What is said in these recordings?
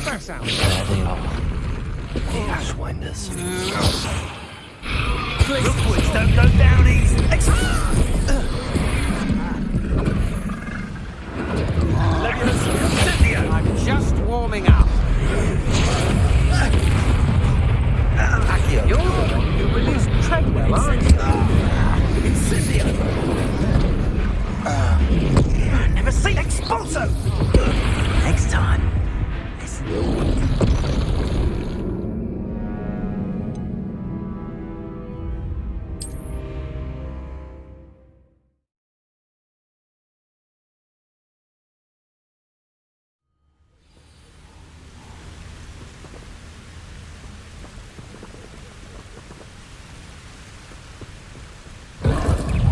That sounds. There they are. The Ashwinders. Rookwards don't go down easy. I'm just warming up. You're the one who released Treadwell, aren't you? Incendio! Never seen Expulso! Next time, listen.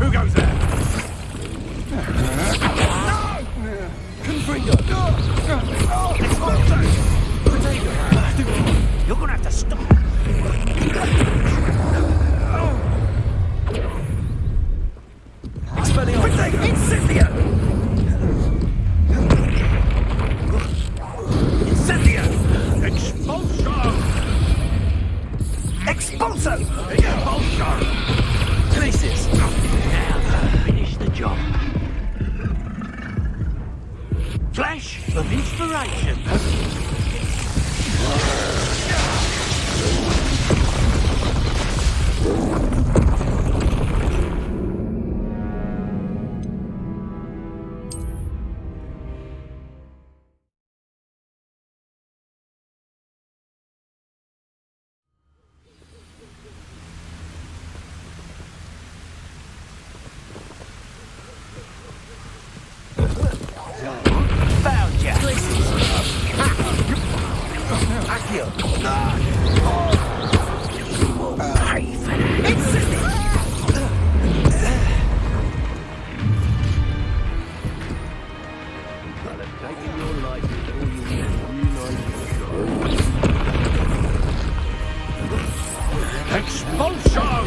Who goes there? You're gonna have to stop. Incendio! Incendio! Expulso! Expulso! Places. Now, finish the job. Flash of inspiration. Found ya. Accio. Pay for that. I'll have taken your life with all you realize. Expulsion!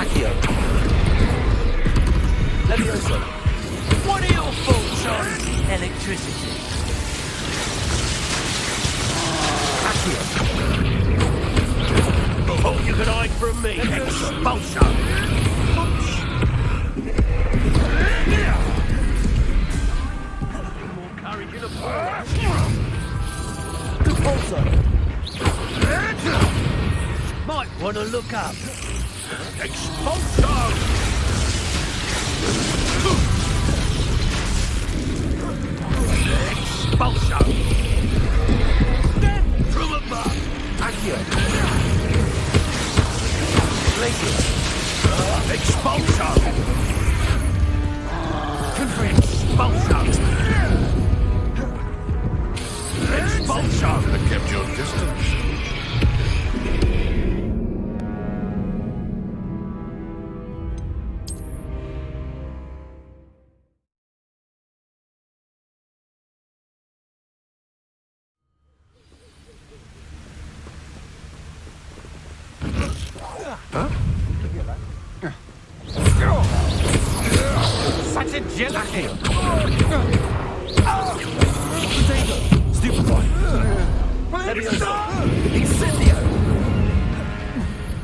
Accio. Levioso. What are your thoughts on electricity? Oh, you can hide from me. Expulsion! More courage in a Might want to look up. Expulsion! Expulsion! From above! Accio. Expulsion! Expulsion! Expulsion! I kept your distance. Such a jealousy. Stupid boy. Incendio.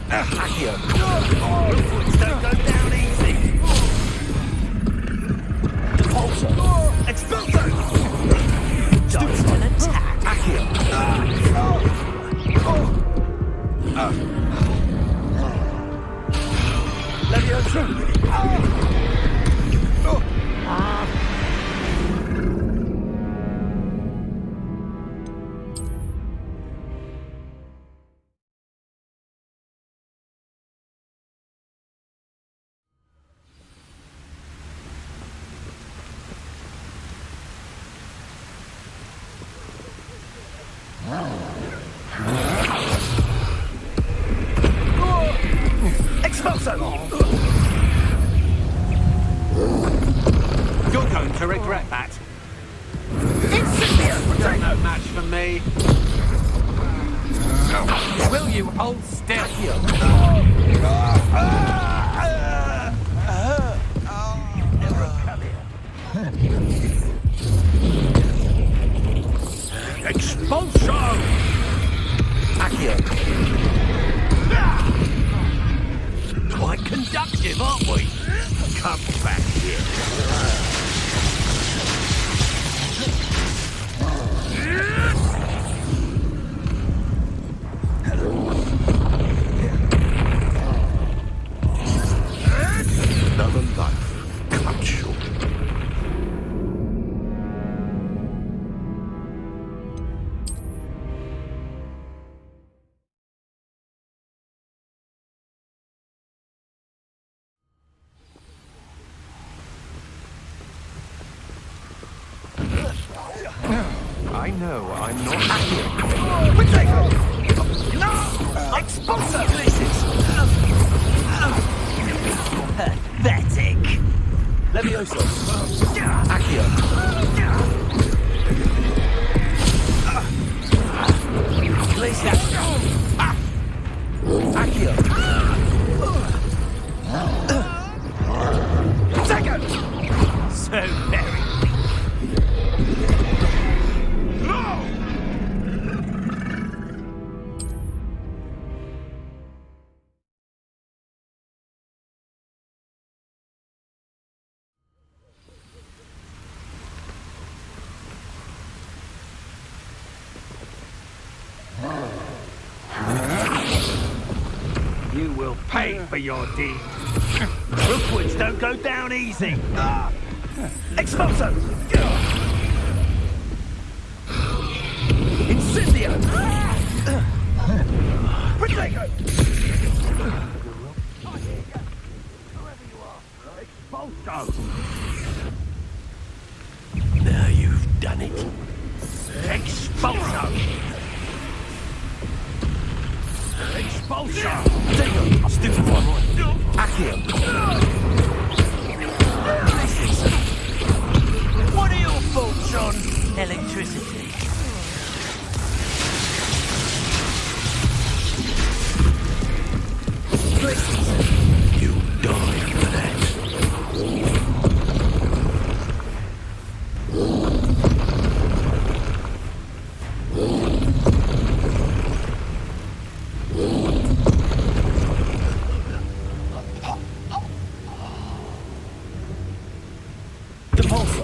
Accio. Rookwards don't go down easy. Repulsor. Expulso. Dodge an attack. Accio. Levioso. Expulso. You're going to regret that. Incendio. You're no match for me. Will you hold still? Expulsion! Accio. Quite conductive, aren't we? Come back here. Another life cut short. I know I'm not Accio. Potato! No! Expulso! Pathetic. Levioso. Accio. Glacial. Accio. Second! So very. You will pay for your deed. Rookwoods don't go down easy. Expulso! Incendio! Potato! Expulsion! Now you've done it. Expulsion! Expulsion! Potato! Stupid one. Accio. What are your thoughts on electricity? You died for that. Depulso.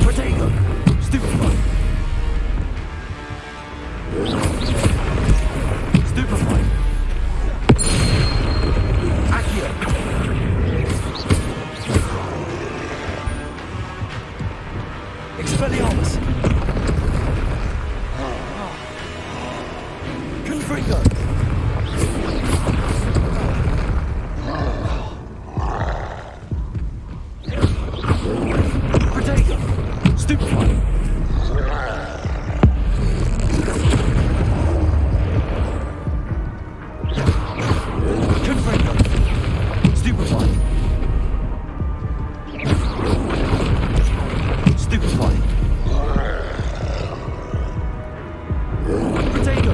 Potato. Stupid one. Stupefy. Accio. Expelliarmus. Confringo. Potato. Stupefy. Confringo. Stupefy. Stupefy. Potato.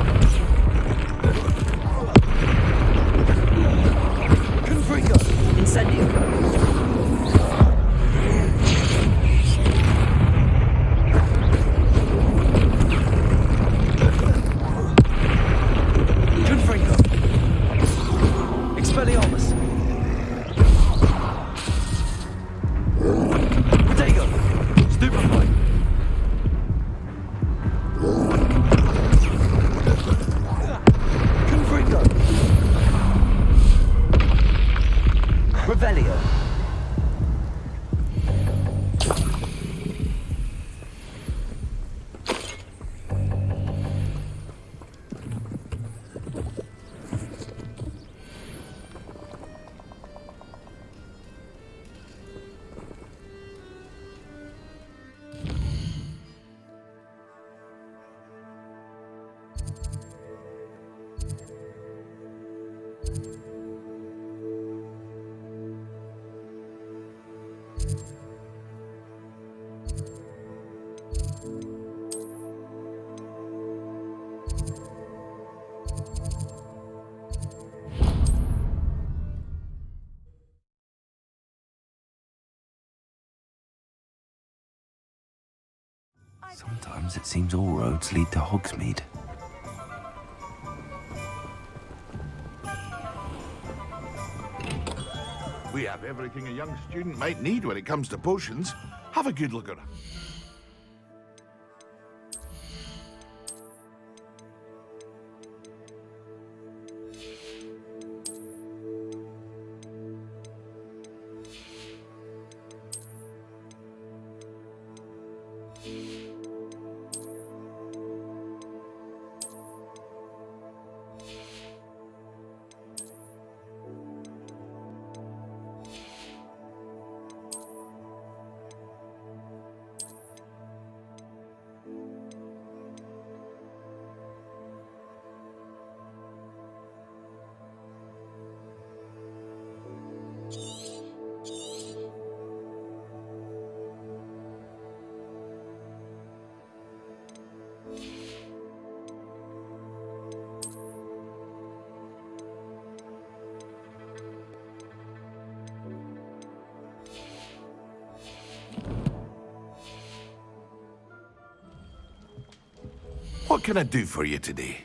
Sometimes it seems all roads lead to Hogsmeade. We have everything a young student might need when it comes to potions. Have a good look at it. What can I do for you today?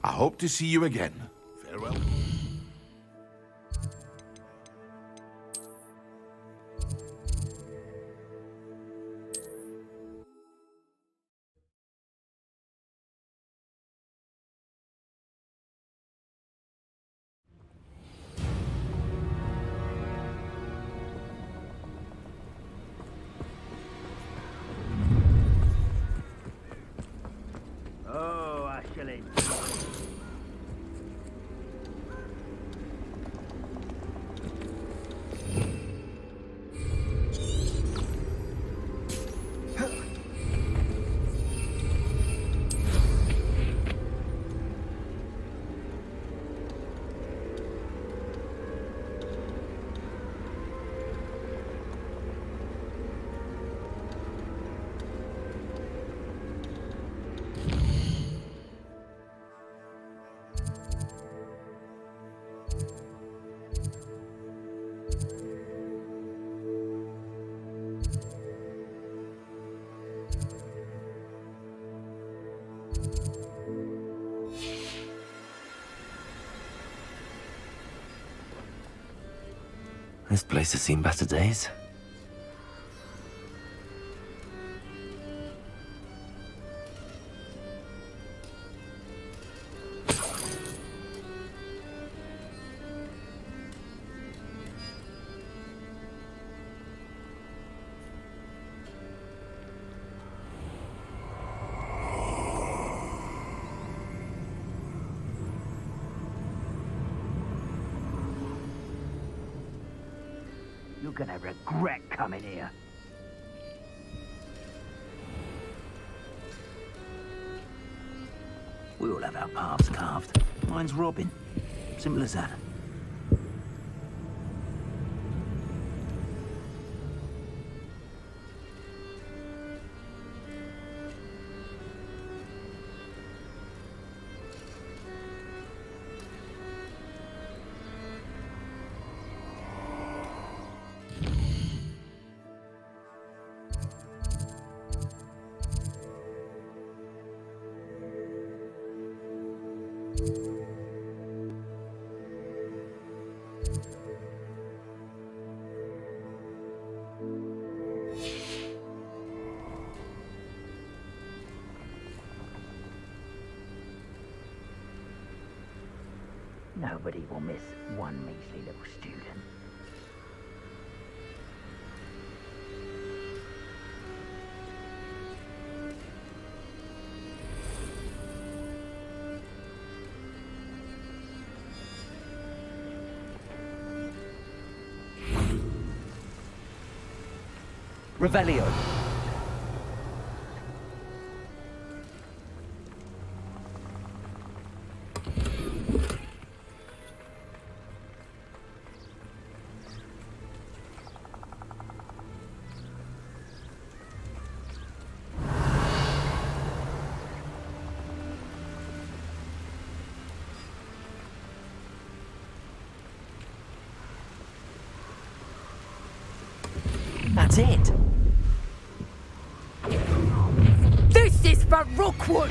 I hope to see you again. Farewell. Oh, I shall enjoy. This place has seen better days. You're gonna regret coming here. We all have our paths carved. Mine's Robin. Simple as that. Nobody will miss one measly little student. Revelio. That's it. This is for Rookwood!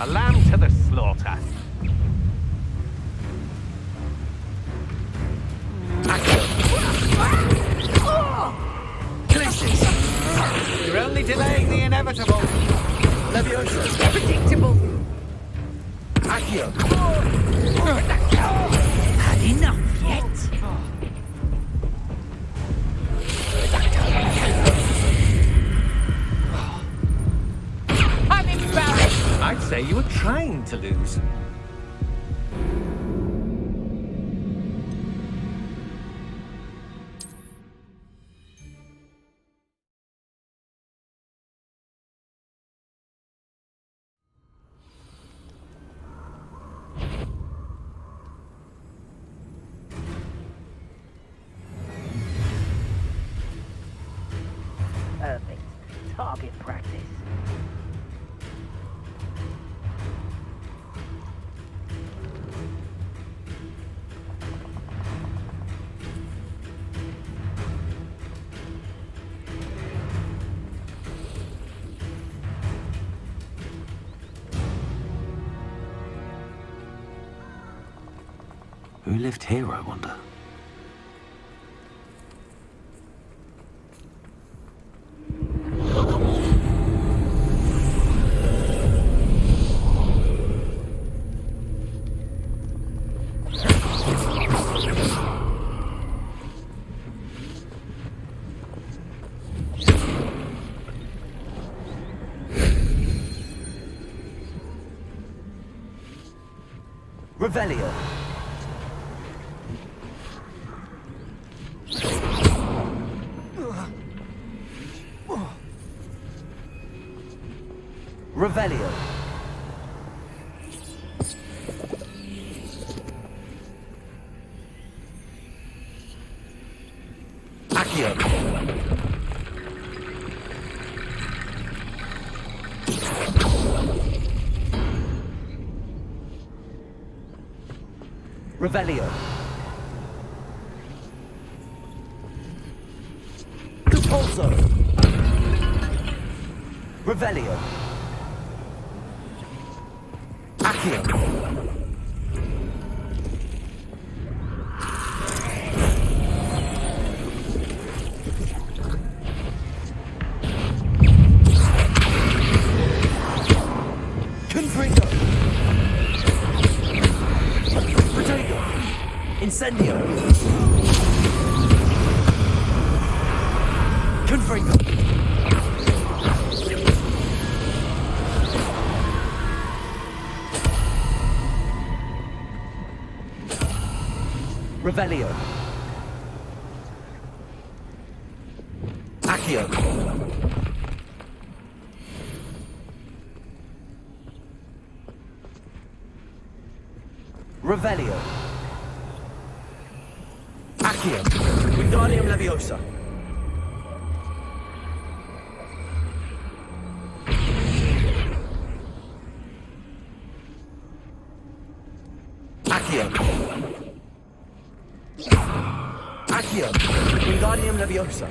A lamb to the slaughter. You're only delaying the inevitable. Leviosa. Predictable. Accio. Had enough yet? I'm embarrassed. I'd say you were trying to lose. Perfect. Target practice. Who lived here, I wonder? Revelio. Revelio. Accio. Revelio. Repulso. Revelio. Accio. Confringo. Protego. Incendio. Confringo. Revelio. Accio. Revelio. Accio. Wingardium Leviosa. Accio. Accio. Wingardium Leviosa.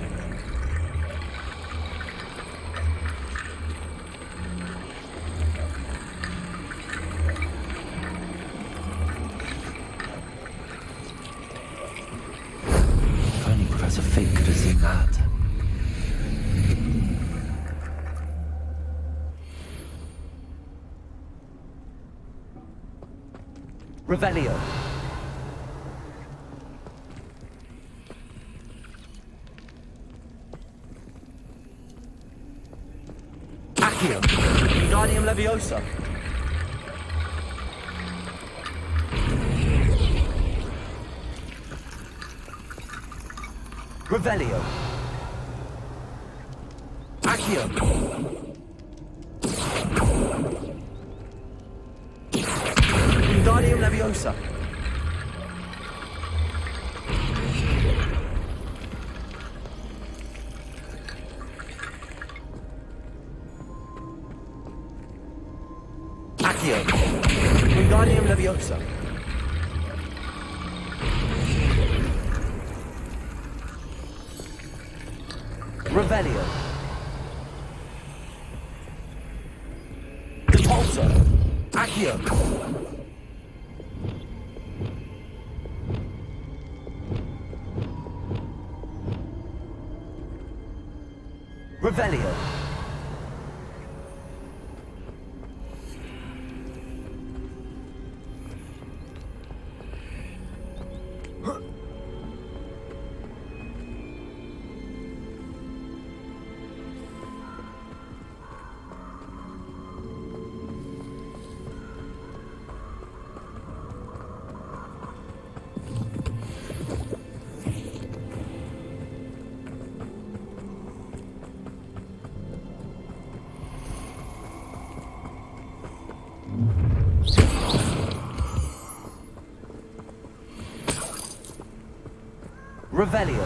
If only Professor Fig could have seen that. Revelio. Accio. Wingardium Leviosa. Revelio. Accio. Wingardium Leviosa. Accio. Wingardium Leviosa. Revelio. Repulsor. Accio. Revelio. Revelio.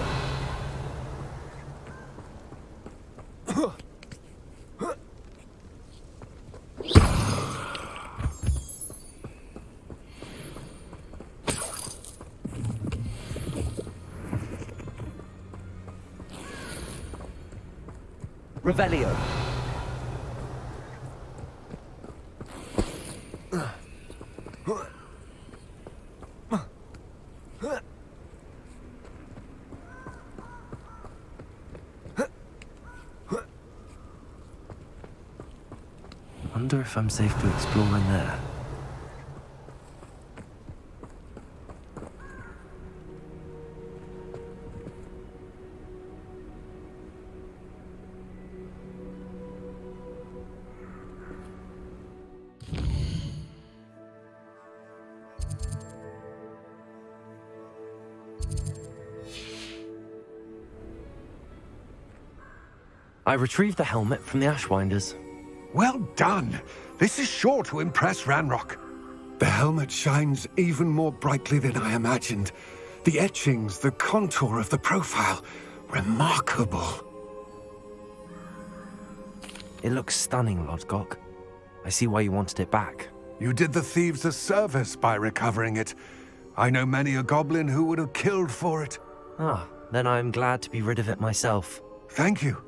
Revelio. Wonder if I'm safe to explore in there. I retrieved the helmet from the Ashwinders. Well done. This is sure to impress Ranrock. The helmet shines even more brightly than I imagined. The etchings, the contour of the profile. Remarkable. It looks stunning, Lodgok. I see why you wanted it back. You did the thieves a service by recovering it. I know many a goblin who would have killed for it. Ah, then I'm glad to be rid of it myself. Thank you.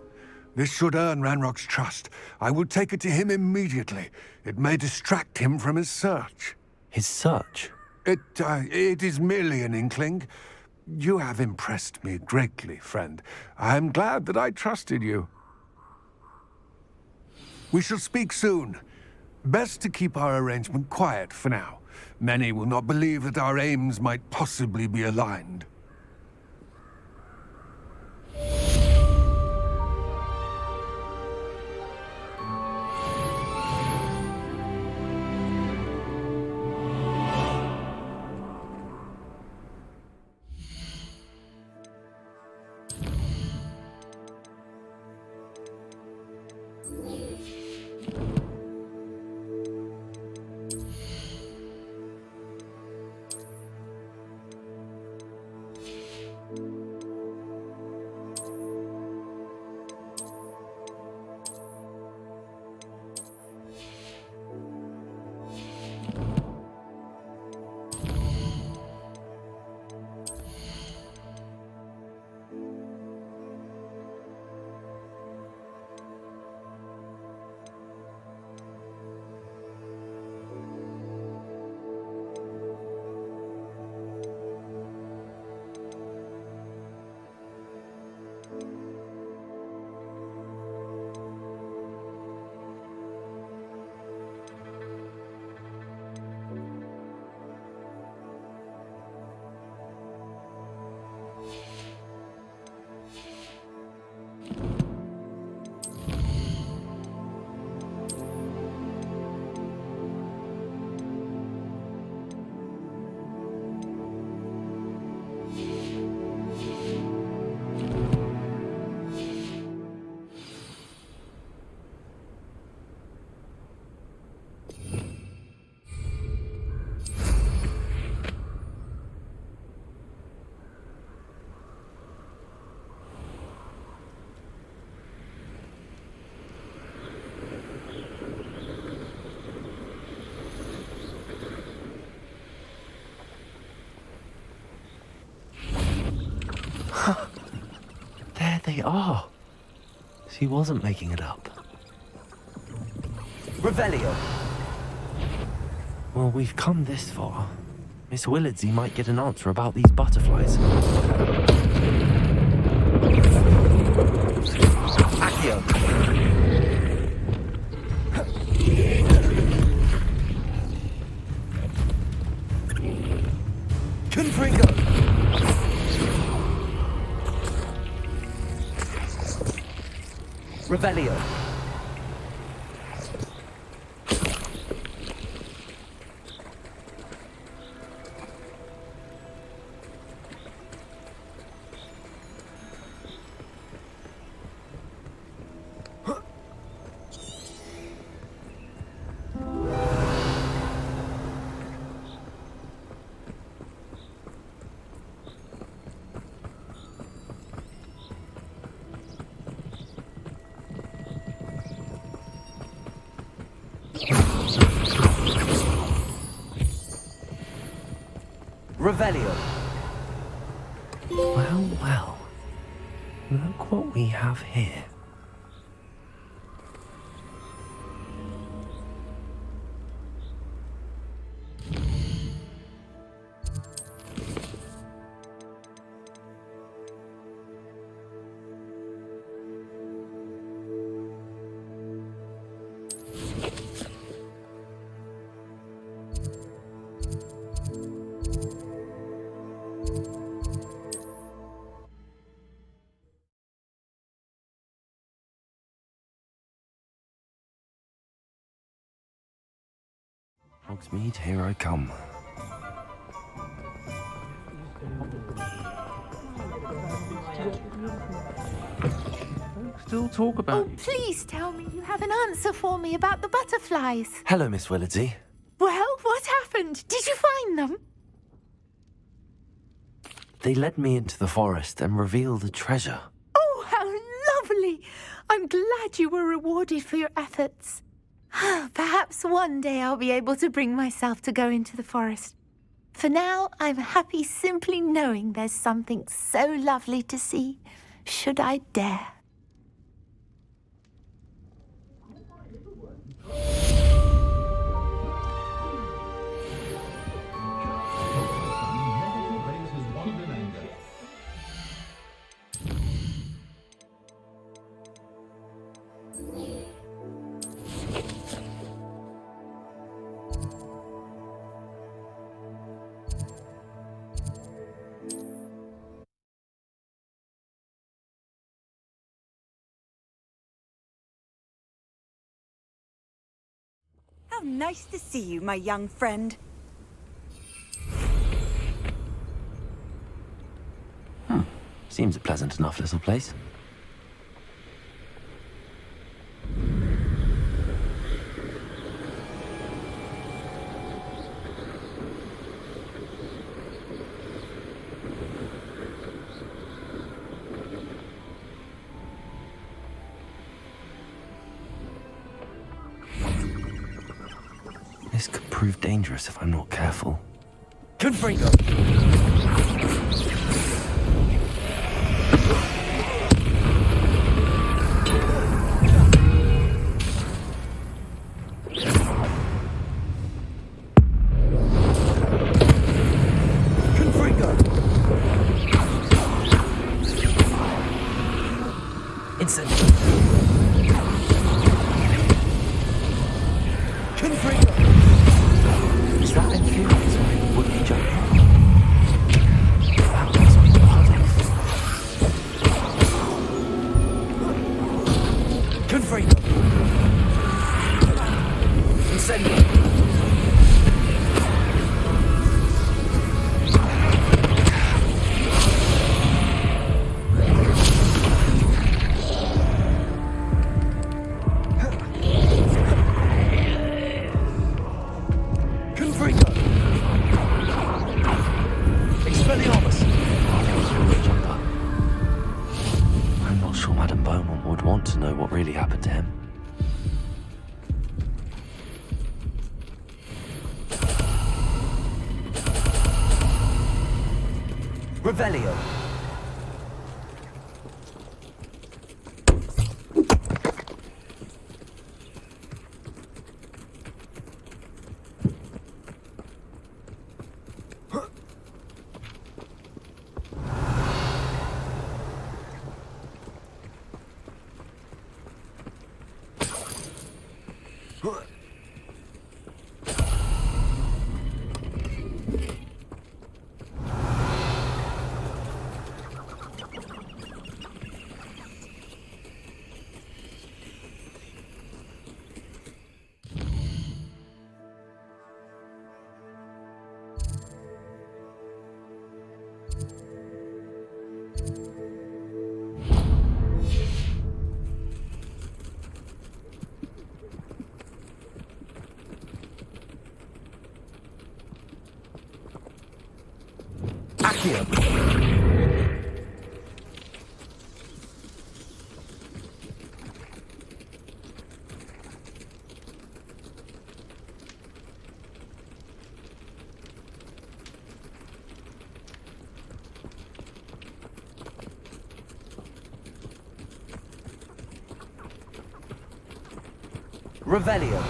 This should earn Ranrock's trust. I will take it to him immediately. It may distract him from his search. His search? It is merely an inkling. You have impressed me greatly, friend. I am glad that I trusted you. We shall speak soon. Best to keep our arrangement quiet for now. Many will not believe that our aims might possibly be aligned. They are. She wasn't making it up. Revelio. Well, we've come this far. Miss Willardsey might get an answer about these butterflies. Accio. Confringo. Revelio. Revelio. Well, well. Look what we have here. Hogsmeade, here I come. Still talk about... Oh, please tell me you have an answer for me about the butterflies. Hello, Miss Willardsey. Well, what happened? Did you find them? They led me into the forest and revealed a treasure. Oh, how lovely. I'm glad you were rewarded for your efforts. Perhaps one day I'll be able to bring myself to go into the forest. For now, I'm happy simply knowing there's something so lovely to see, should I dare. How nice to see you, my young friend. Seems a pleasant enough little place. This could prove dangerous if I'm not careful. Confringo. Confringo. Incendio. Confringo. Is that infuriates my would-be jump? That was bloody. Confringo. Incendio. Confringo. Expelliarmus. Jumper. I'm not sure Madame Beaumont would want to know what really happened to him. Revelio. Revelio.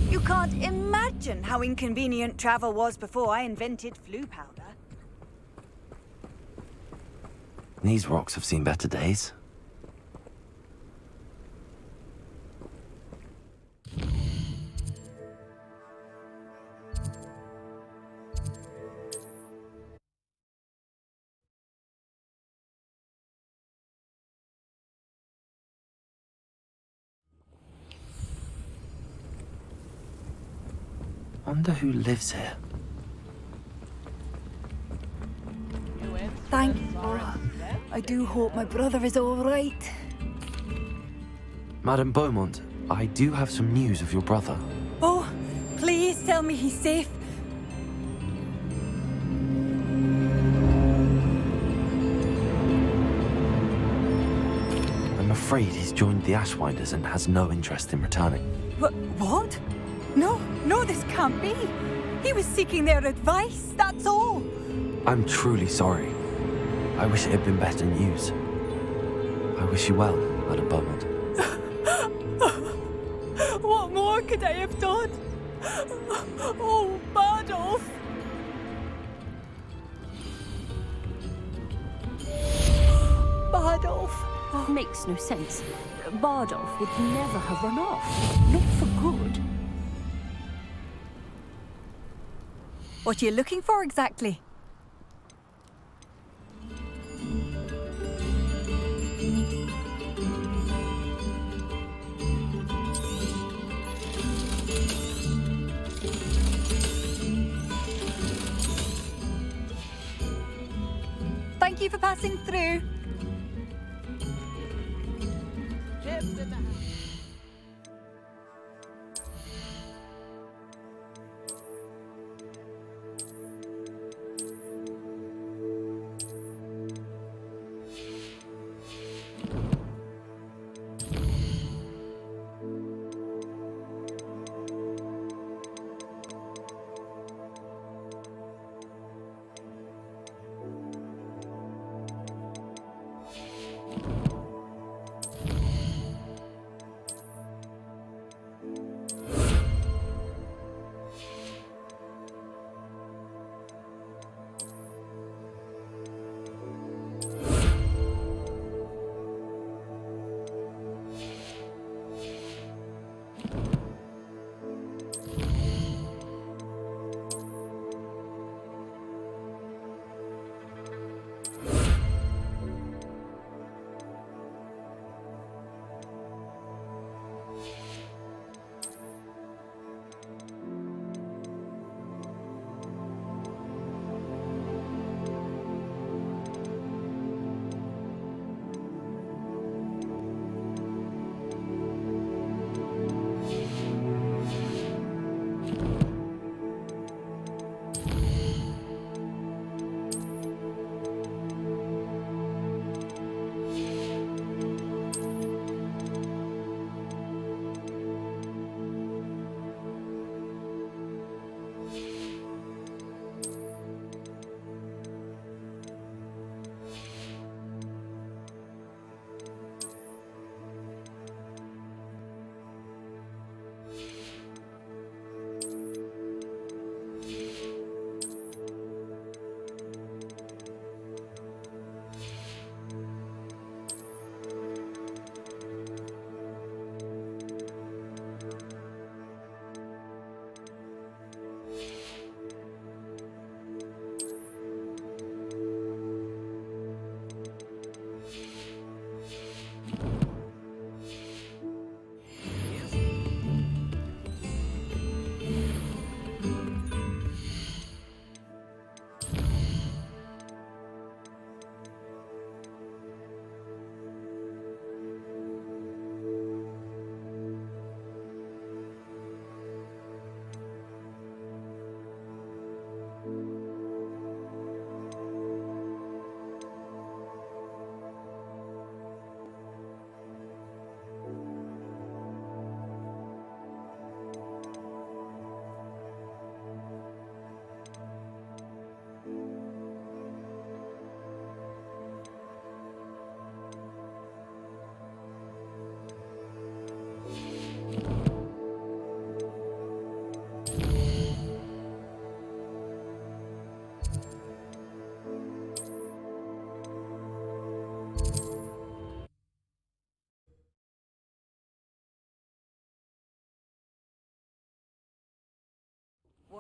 You can't imagine how inconvenient travel was before I invented flu powder. These rocks have seen better days. Wonder who lives here. Thank you. I do hope my brother is all right. Madame Beaumont, I do have some news of your brother. Oh, please tell me he's safe. I'm afraid he's joined the Ashwinders and has no interest in returning. What? No, this can't be. He was seeking their advice, that's all. I'm truly sorry. I wish it had been better news. I wish you well, Madame Beaumont. What more could I have done? Oh, Bardolph! Bardolph! Makes no sense. Bardolph would never have run off. Not for good. What are you looking for exactly? Thank you for passing through.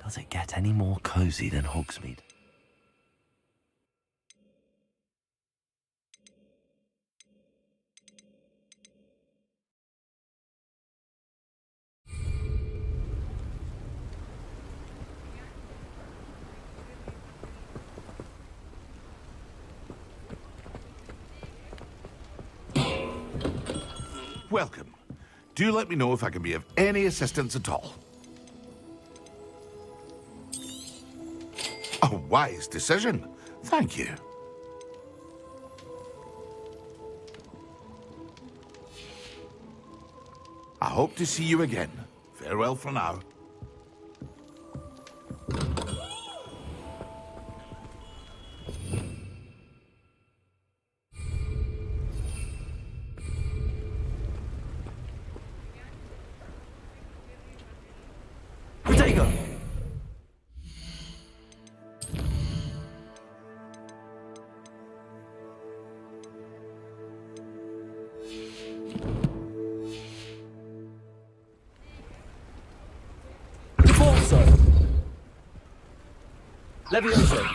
Does it get any more cozy than Hogsmeade? Welcome. Do let me know if I can be of any assistance at all. A wise decision. Thank you. I hope to see you again. Farewell for now. Protego! Reforzo! Levioso!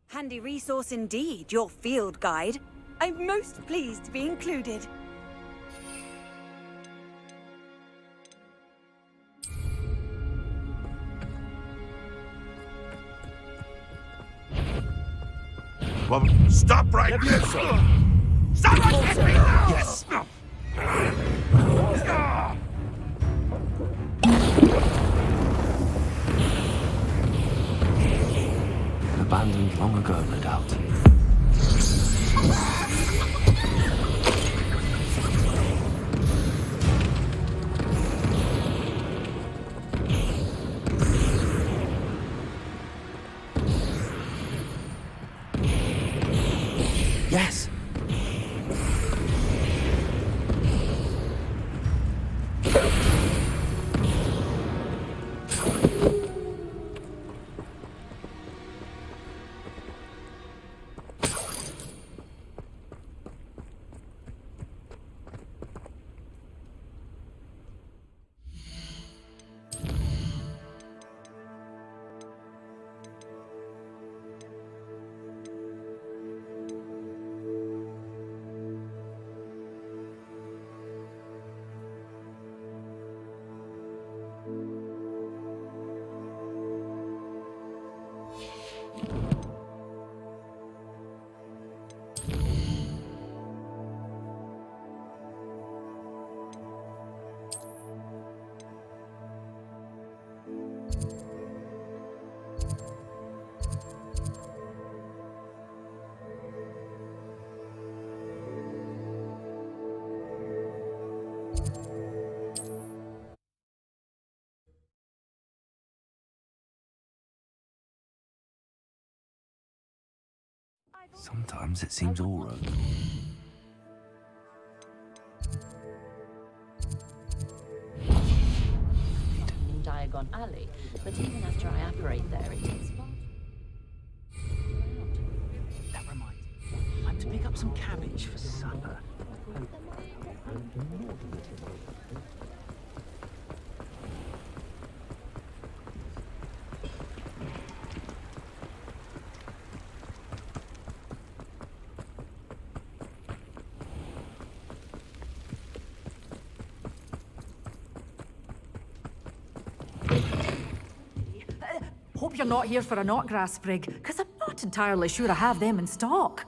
Handy resource indeed, your field guide. I'm most pleased to be included. Well, stop right Levioso! Stop right now! Yes! Abandoned long ago, no doubt. Yes! Sometimes it seems all roads. In Diagon Alley, but even after I operate there, it takes far. That reminds me. I'm to pick up some cabbage for supper. Hope you're not here for a knotgrass sprig, because I'm not entirely sure I have them in stock.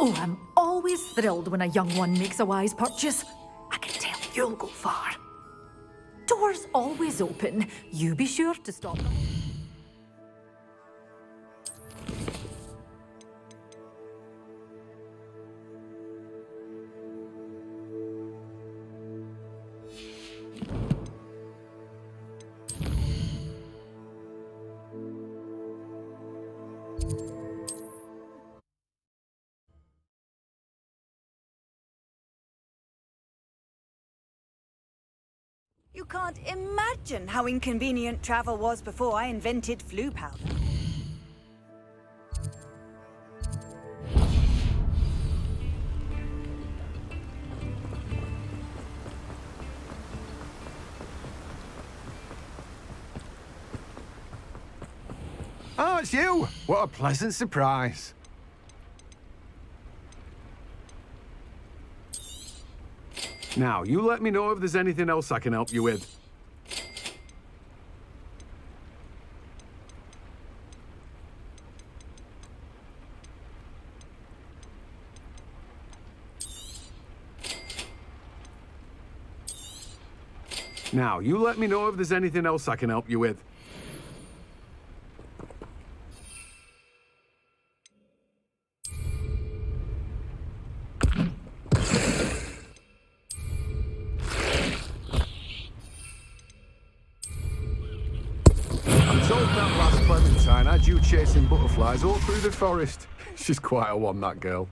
Oh, I'm always thrilled when a young one makes a wise purchase. I can tell you'll go far. Doors always open. You be sure to stop them. You can't imagine how inconvenient travel was before I invented flu powder. Oh, it's you! What a pleasant surprise. Now, you let me know if there's anything else I can help you with. Now, you let me know if there's anything else I can help you with. That last Clementine had you chasing butterflies all through the forest. She's quite a one, that girl.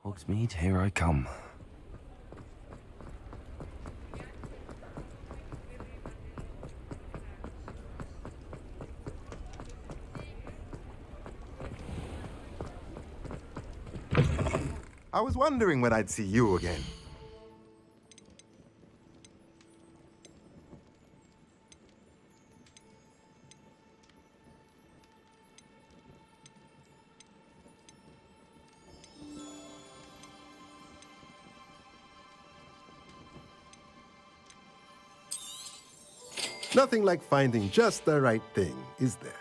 Hogsmeade, here I come. I was wondering when I'd see you again. Nothing like finding just the right thing, is there?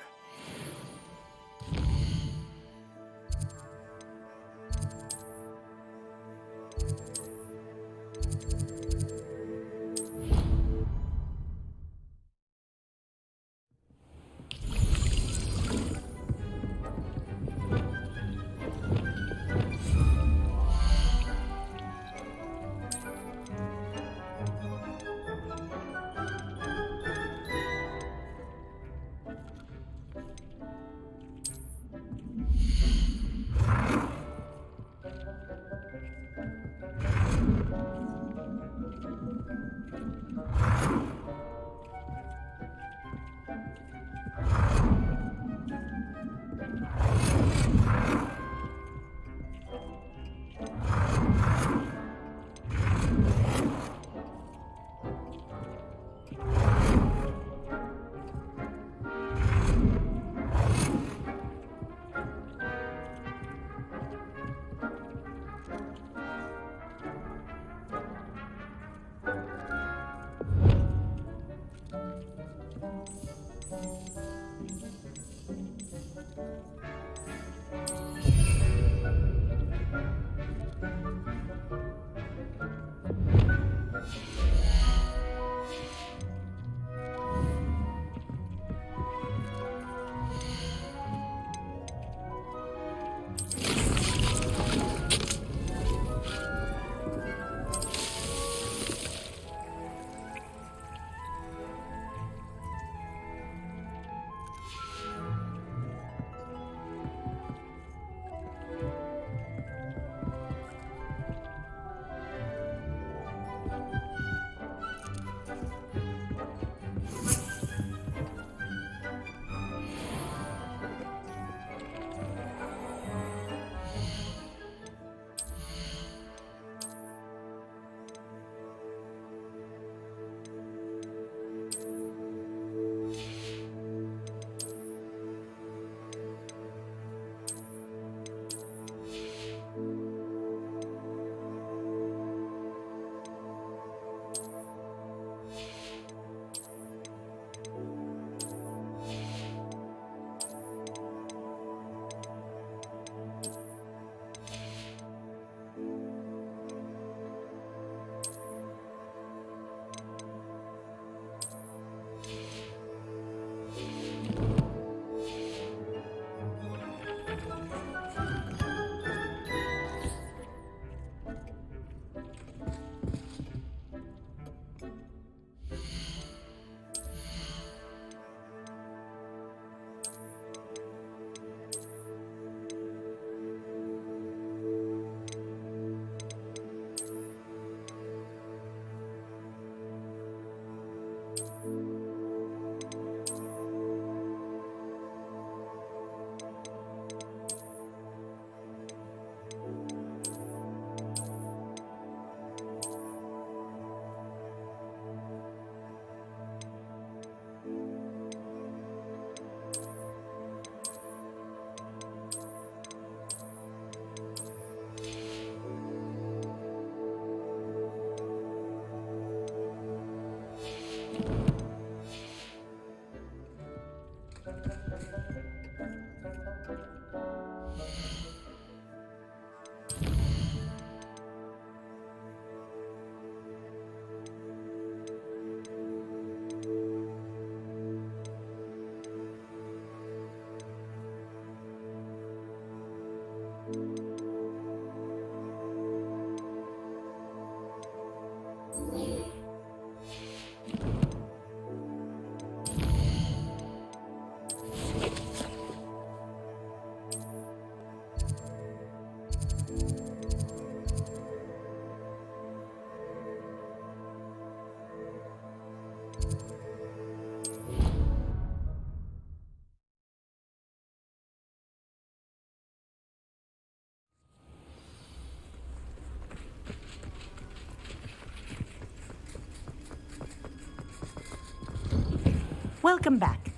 Welcome back.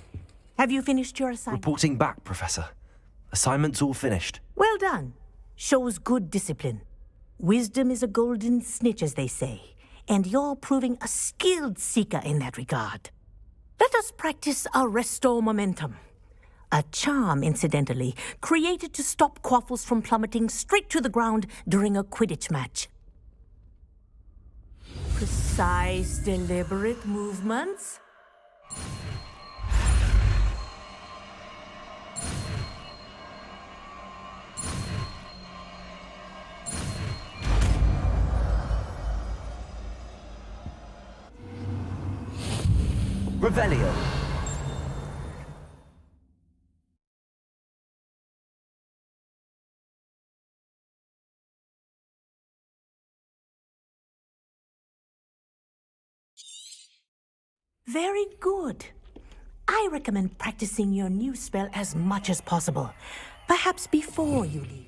Have you finished your assignment? Reporting back, Professor. Assignment's all finished. Well done. Shows good discipline. Wisdom is a golden snitch, as they say, and you're proving a skilled seeker in that regard. Let us practice our restore momentum. A charm, incidentally, created to stop quaffles from plummeting straight to the ground during a Quidditch match. Precise, deliberate movements. Revelio. Very good. I recommend practicing your new spell as much as possible. Perhaps before you leave.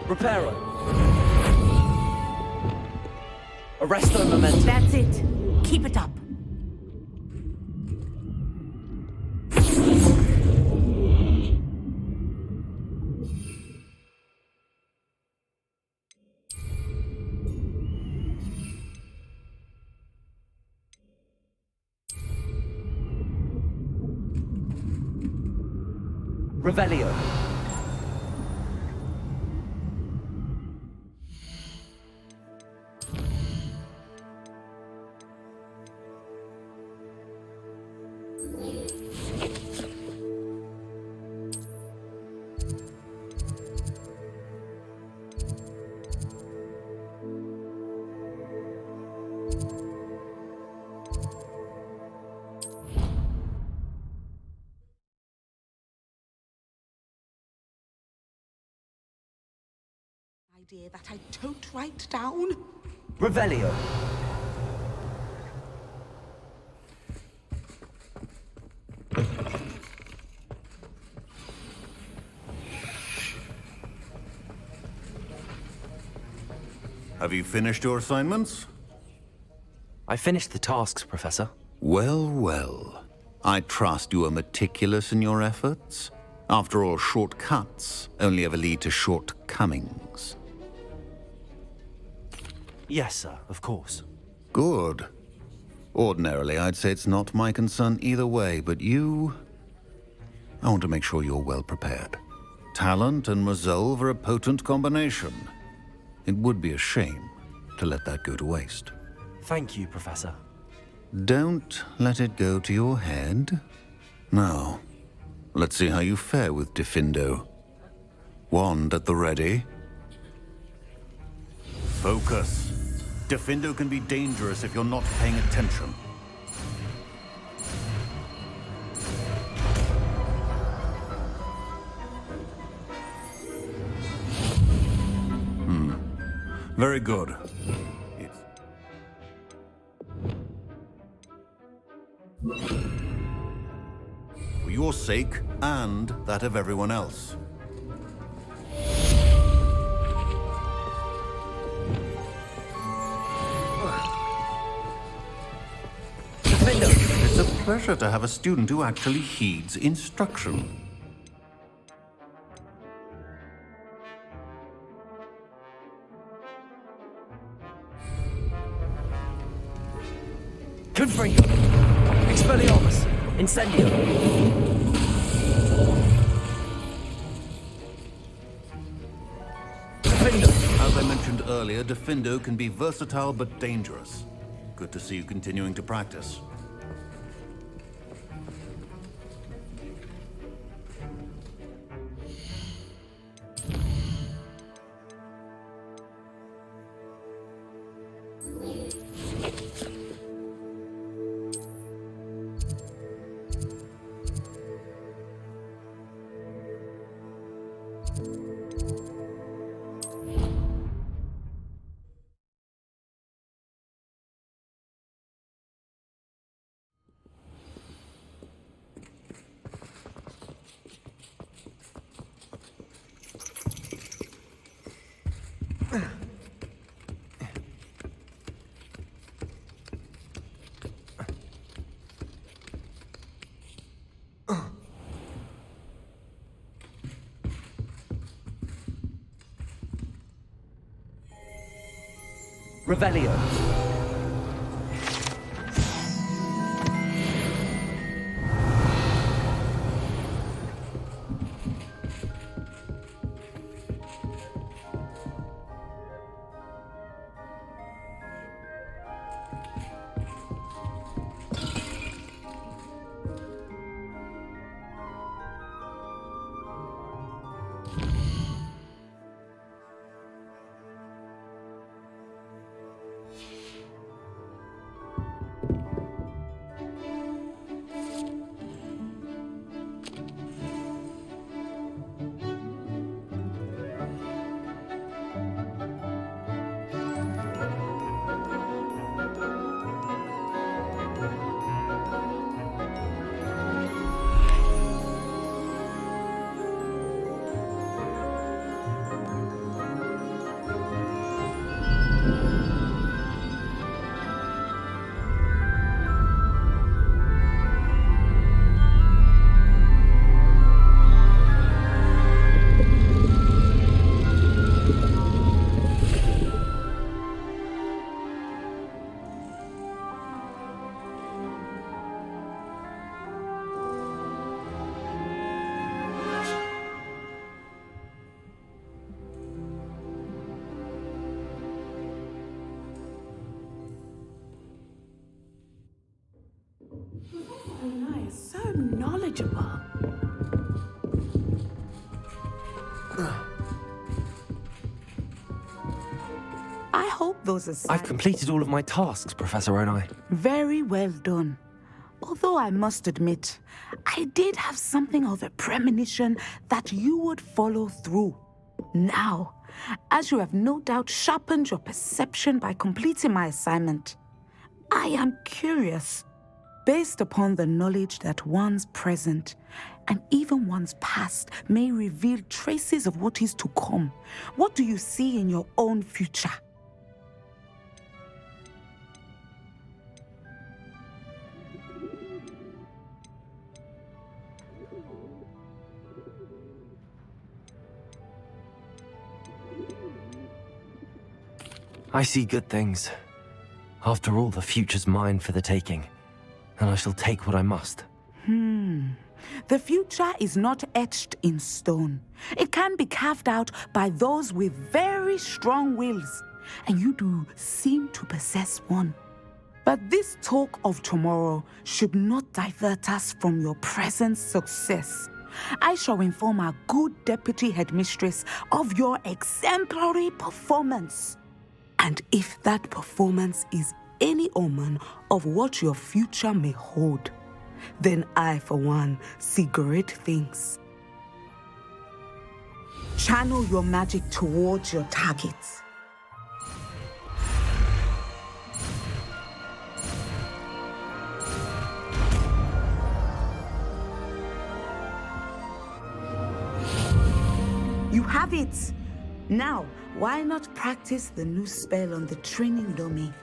Reparo. Arresto momentum. That's it. Keep it up. Revelio. Idea that I don't write down. Revelio. Have you finished your assignments? I finished the tasks, Professor. Well, well. I trust you are meticulous in your efforts. After all, shortcuts only ever lead to shortcomings. Yes, sir, of course. Good. Ordinarily, I'd say it's not my concern either way, but you... I want to make sure you're well prepared. Talent and resolve are a potent combination. It would be a shame to let that go to waste. Thank you, Professor. Don't let it go to your head. Now, let's see how you fare with Diffindo. Wand at the ready. Focus. Diffindo can be dangerous if you're not paying attention. Very good. For your sake and that of everyone else. It's a pleasure to have a student who actually heeds instruction. Confringo. Expelliarmus. Incendio. Diffindo. As I mentioned earlier, Diffindo can be versatile but dangerous. Good to see you continuing to practice. Revelio. knowledgeable. I hope those assignments... I've completed all of my tasks, Professor Onai. Very well done. Although I must admit, I did have something of a premonition that you would follow through. Now, as you have no doubt sharpened your perception by completing my assignment, I am curious, based upon the knowledge that one's present and even one's past may reveal traces of what is to come. What do you see in your own future? I see good things. After all, the future's mine for the taking, and I shall take what I must. The future is not etched in stone. It can be carved out by those with very strong wills, and you do seem to possess one. But this talk of tomorrow should not divert us from your present success. I shall inform our good deputy headmistress of your exemplary performance. And if that performance is any omen of what your future may hold, then I, for one, see great things. Channel your magic towards your targets. You have it! Now, why not practice the new spell on the training dummy?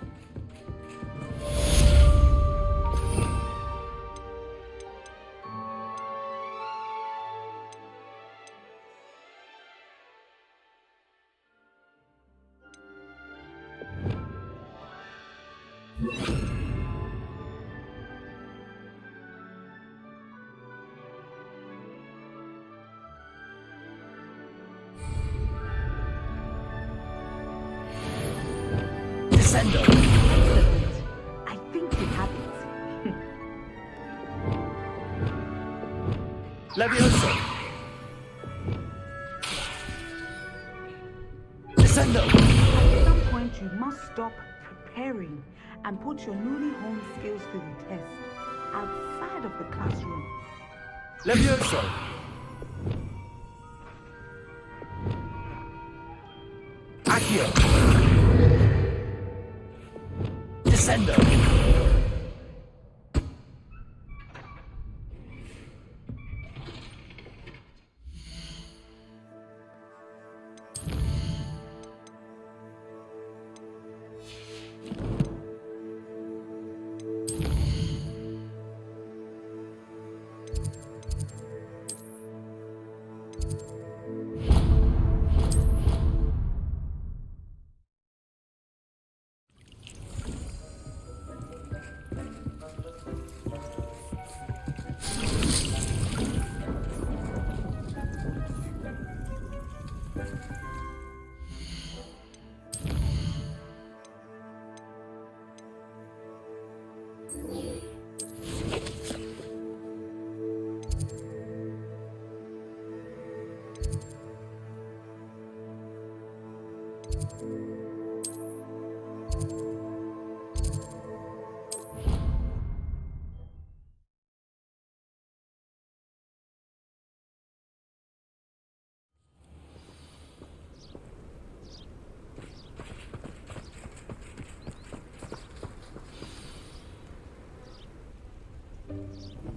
I think you have it. Levioso! Descendo! At some point, you must stop preparing and put your newly honed skills to the test outside of the classroom. Levioso! Accio! Descendo!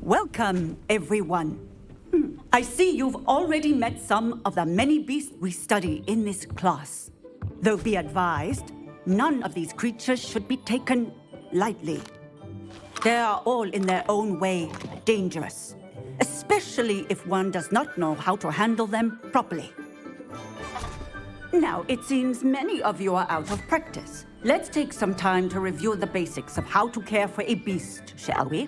Welcome, everyone. I see you've already met some of the many beasts we study in this class. Though be advised, none of these creatures should be taken lightly. They are all in their own way dangerous, especially if one does not know how to handle them properly. Now, it seems many of you are out of practice. Let's take some time to review the basics of how to care for a beast, shall we?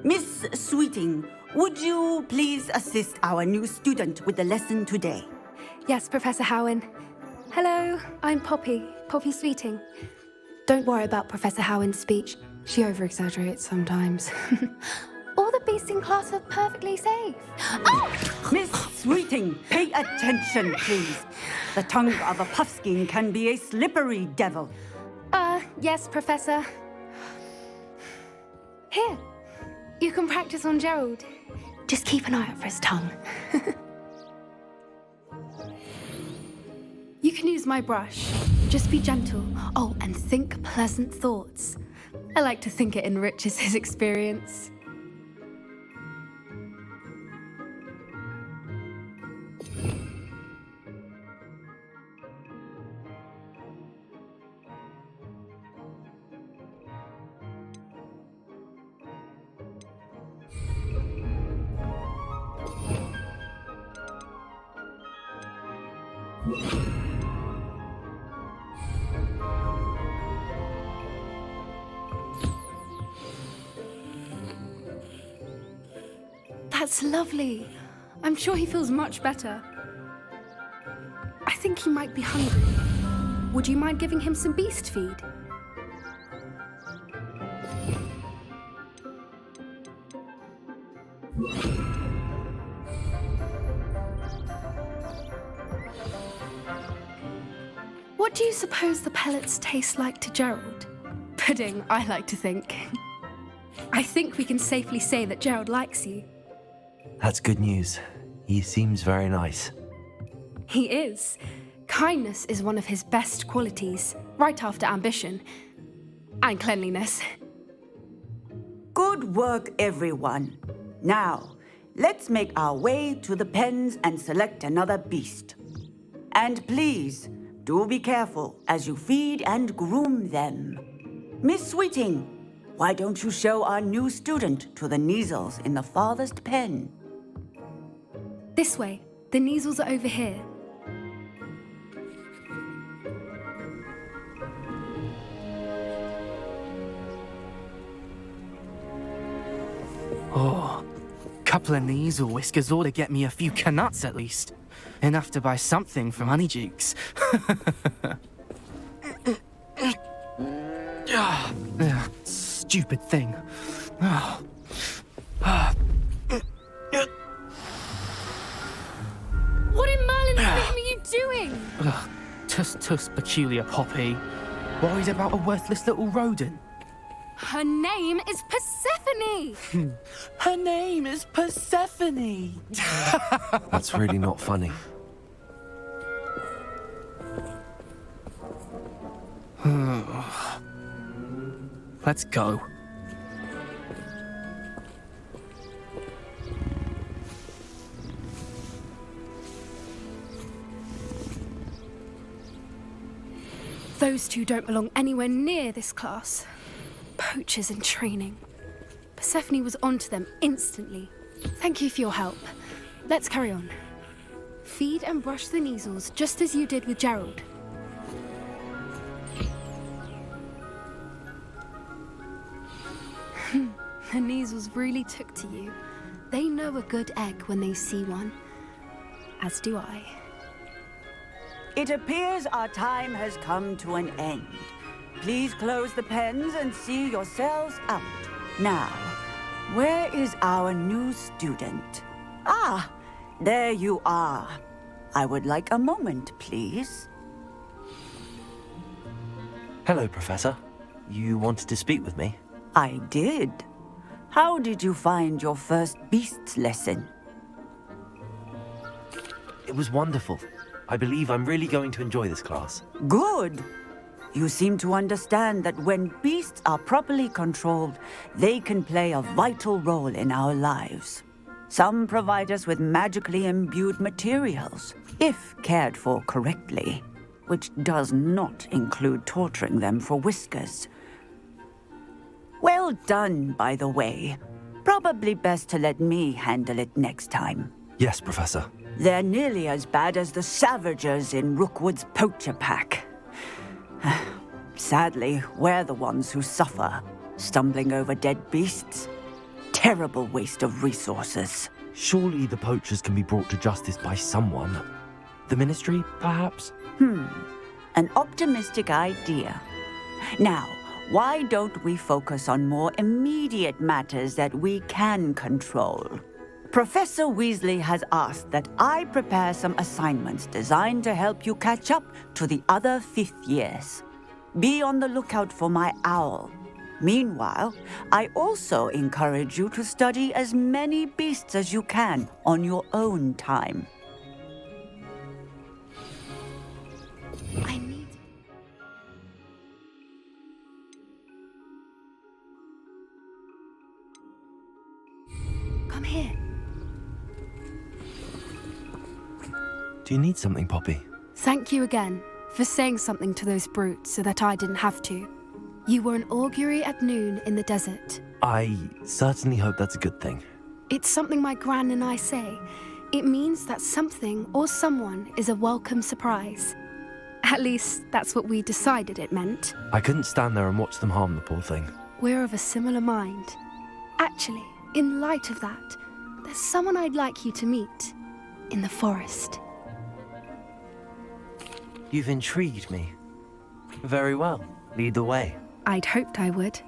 Miss Sweeting, would you please assist our new student with the lesson today? Yes, Professor Howen. Hello, I'm Poppy Sweeting. Don't worry about Professor Howen's speech. She over-exaggerates sometimes. All the beasting class are perfectly safe. Oh! Miss Sweeting, pay attention, please. The tongue of a puffskein can be a slippery devil. Yes, Professor. Here, you can practice on Gerald. Just keep an eye out for his tongue. You can use my brush. Just be gentle. Oh, and think pleasant thoughts. I like to think it enriches his experience. That's lovely. I'm sure he feels much better. I think he might be hungry. Would you mind giving him some beast feed? What do you suppose the pellets taste like to Gerald? Pudding, I like to think. I think we can safely say that Gerald likes you. That's good news. He seems very nice. He is. Kindness is one of his best qualities, right after ambition. And cleanliness. Good work, everyone. Now, let's make our way to the pens and select another beast. And please, do be careful as you feed and groom them. Miss Sweeting, why don't you show our new student to the Neasels in the farthest pen? This way. The Neasels are over here. Oh, couple of Neasel whiskers ought to get me a few canuts at least. Enough to buy something from Honeydukes. Stupid thing. What in Merlin's name are you doing? Tuss peculiar Poppy. Worried about a worthless little rodent. Her name is Persephone! Her name is Persephone! That's really not funny. Let's go. Those two don't belong anywhere near this class. Poachers in training. Persephone was onto them instantly. Thank you for your help. Let's carry on. Feed and brush the Neasels just as you did with Gerald. The Neasels really took to you. They know a good egg when they see one. As do I. It appears our time has come to an end. Please close the pens and see yourselves out. Now, where is our new student? Ah, there you are. I would like a moment, please. Hello, Professor. You wanted to speak with me? I did. How did you find your first beasts lesson? It was wonderful. I believe I'm really going to enjoy this class. Good. You seem to understand that when beasts are properly controlled, they can play a vital role in our lives. Some provide us with magically imbued materials, if cared for correctly, which does not include torturing them for whiskers. Well done, by the way. Probably best to let me handle it next time. Yes, Professor. They're nearly as bad as the Savagers in Rookwood's poacher pack. Sadly, we're the ones who suffer, stumbling over dead beasts. Terrible waste of resources. Surely the poachers can be brought to justice by someone. The Ministry, perhaps? An optimistic idea. Now, Why don't we focus on more immediate matters that we can control? Professor Weasley has asked that I prepare some assignments designed to help you catch up to the other fifth years. Be on the lookout for my owl. Meanwhile, I also encourage you to study as many beasts as you can on your own time. I need... Come here. Do you need something, Poppy? Thank you again for saying something to those brutes so that I didn't have to. You were an augury at noon in the desert. I certainly hope that's a good thing. It's something my gran and I say. It means that something or someone is a welcome surprise. At least, that's what we decided it meant. I couldn't stand there and watch them harm the poor thing. We're of a similar mind. Actually, in light of that, there's someone I'd like you to meet in the forest. You've intrigued me. Very well. Lead the way. I'd hoped I would.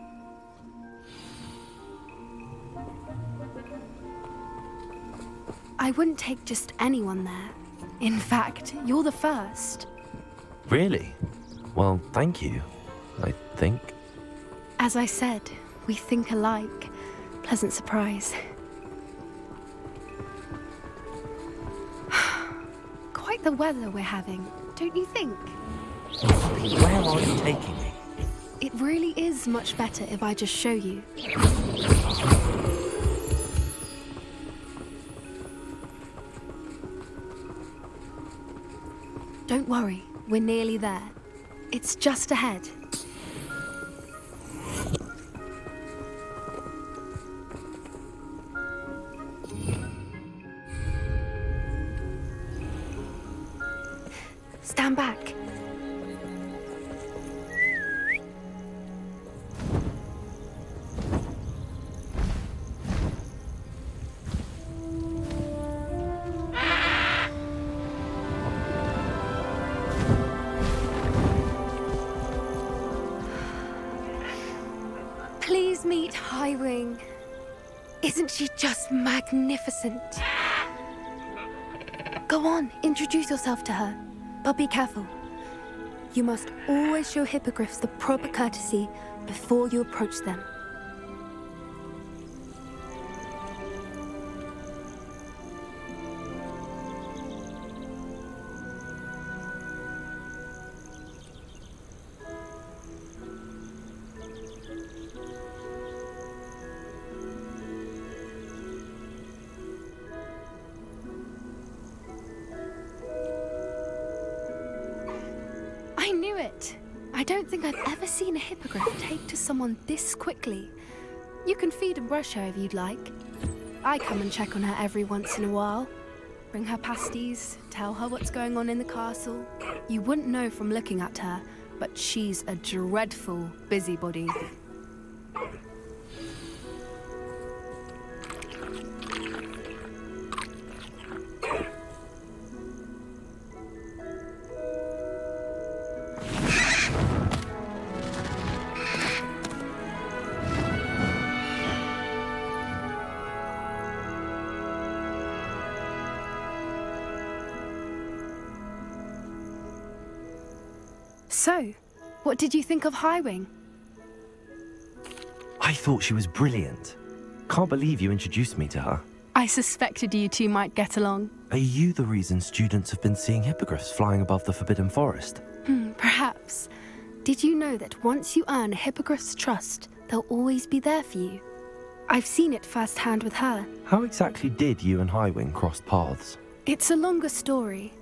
I wouldn't take just anyone there. In fact, you're the first. Really? Well, thank you, I think. As I said, we think alike. Pleasant surprise. Quite the weather we're having, don't you think? Where are you taking me? It really is much better if I just show you. Don't worry, we're nearly there. It's just ahead. Stand back. Please meet Highwing. Isn't she just magnificent? Go on, introduce yourself to her. But be careful. You must always show hippogriffs the proper courtesy before you approach them. I knew it! I don't think I've ever seen a hippogriff take to someone this quickly. You can feed and brush her if you'd like. I come and check on her every once in a while. Bring her pasties, tell her what's going on in the castle. You wouldn't know from looking at her, but she's a dreadful busybody. So, what did you think of Highwing? I thought she was brilliant. Can't believe you introduced me to her. I suspected you two might get along. Are you the reason students have been seeing hippogriffs flying above the Forbidden Forest? Perhaps. Did you know that once you earn a hippogriff's trust, they'll always be there for you? I've seen it firsthand with her. How exactly did you and Highwing cross paths? It's a longer story,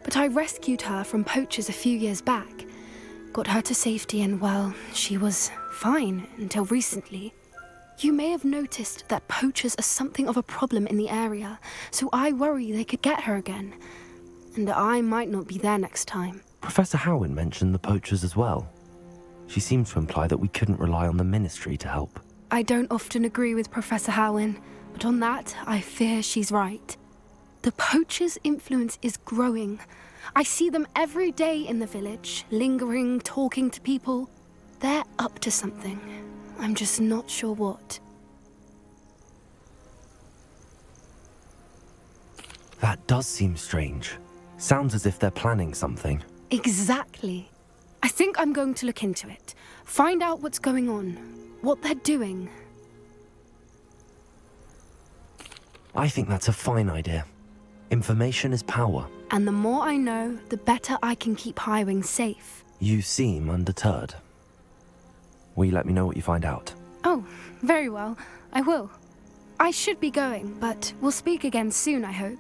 but I rescued her from poachers a few years back. Got her to safety and, well, she was fine until recently. You may have noticed that poachers are something of a problem in the area, so I worry they could get her again. And I might not be there next time. Professor Howin mentioned the poachers as well. She seemed to imply that we couldn't rely on the Ministry to help. I don't often agree with Professor Howin, but on that, I fear she's right. The poachers' influence is growing. I see them every day in the village, lingering, talking to people. They're up to something. I'm just not sure what. That does seem strange. Sounds as if they're planning something. Exactly. I think I'm going to look into it. Find out what's going on. What they're doing. I think that's a fine idea. Information is power. And the more I know, the better I can keep Highwing safe. You seem undeterred. Will you let me know what you find out? Oh, very well. I will. I should be going, but we'll speak again soon, I hope.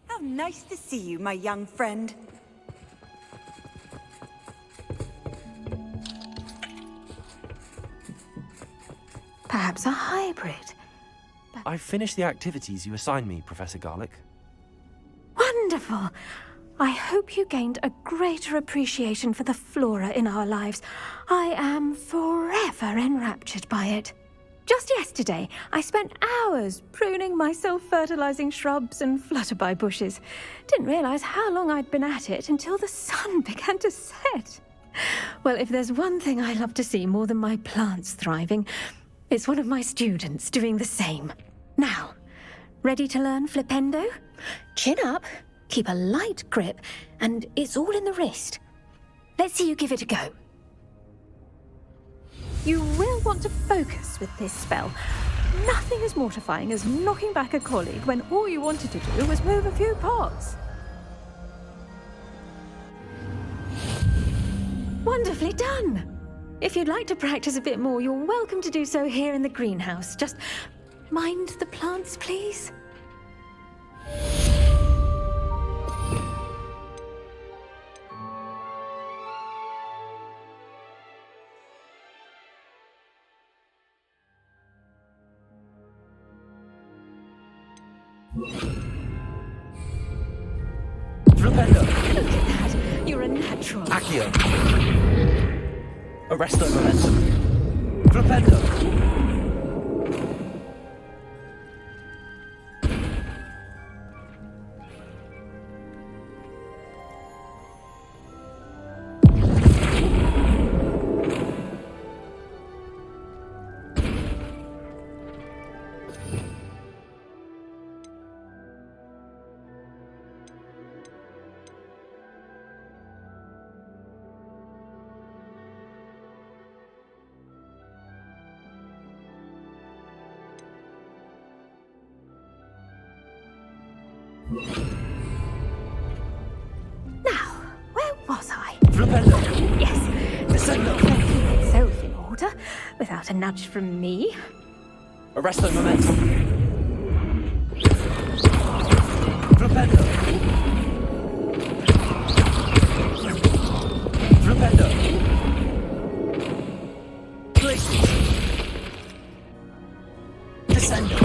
How nice to see you, my young friend. Perhaps a hybrid. I've finished the activities you assigned me, Professor Garlick. Wonderful! I hope you gained a greater appreciation for the flora in our lives. I am forever enraptured by it. Just yesterday, I spent hours pruning my self-fertilizing shrubs and flutterby bushes. Didn't realize how long I'd been at it until the sun began to set. Well, if there's one thing I love to see more than my plants thriving, it's one of my students doing the same. Now, ready to learn Flipendo? Chin up, keep a light grip, and it's all in the wrist. Let's see you give it a go. You will want to focus with this spell. Nothing as mortifying as knocking back a colleague when all you wanted to do was move a few pots. Wonderfully done! If you'd like to practice a bit more, you're welcome to do so here in the greenhouse. Just mind the plants, please. Flipendo! Look at that! You're a natural. Accio! Arresto momentum! Flipendo! Now, where was I? Flipendo! Yes, the signal can keep itself in order without a nudge from me. Arresto momentum. Flipendo! Flipendo! Places! Descendo!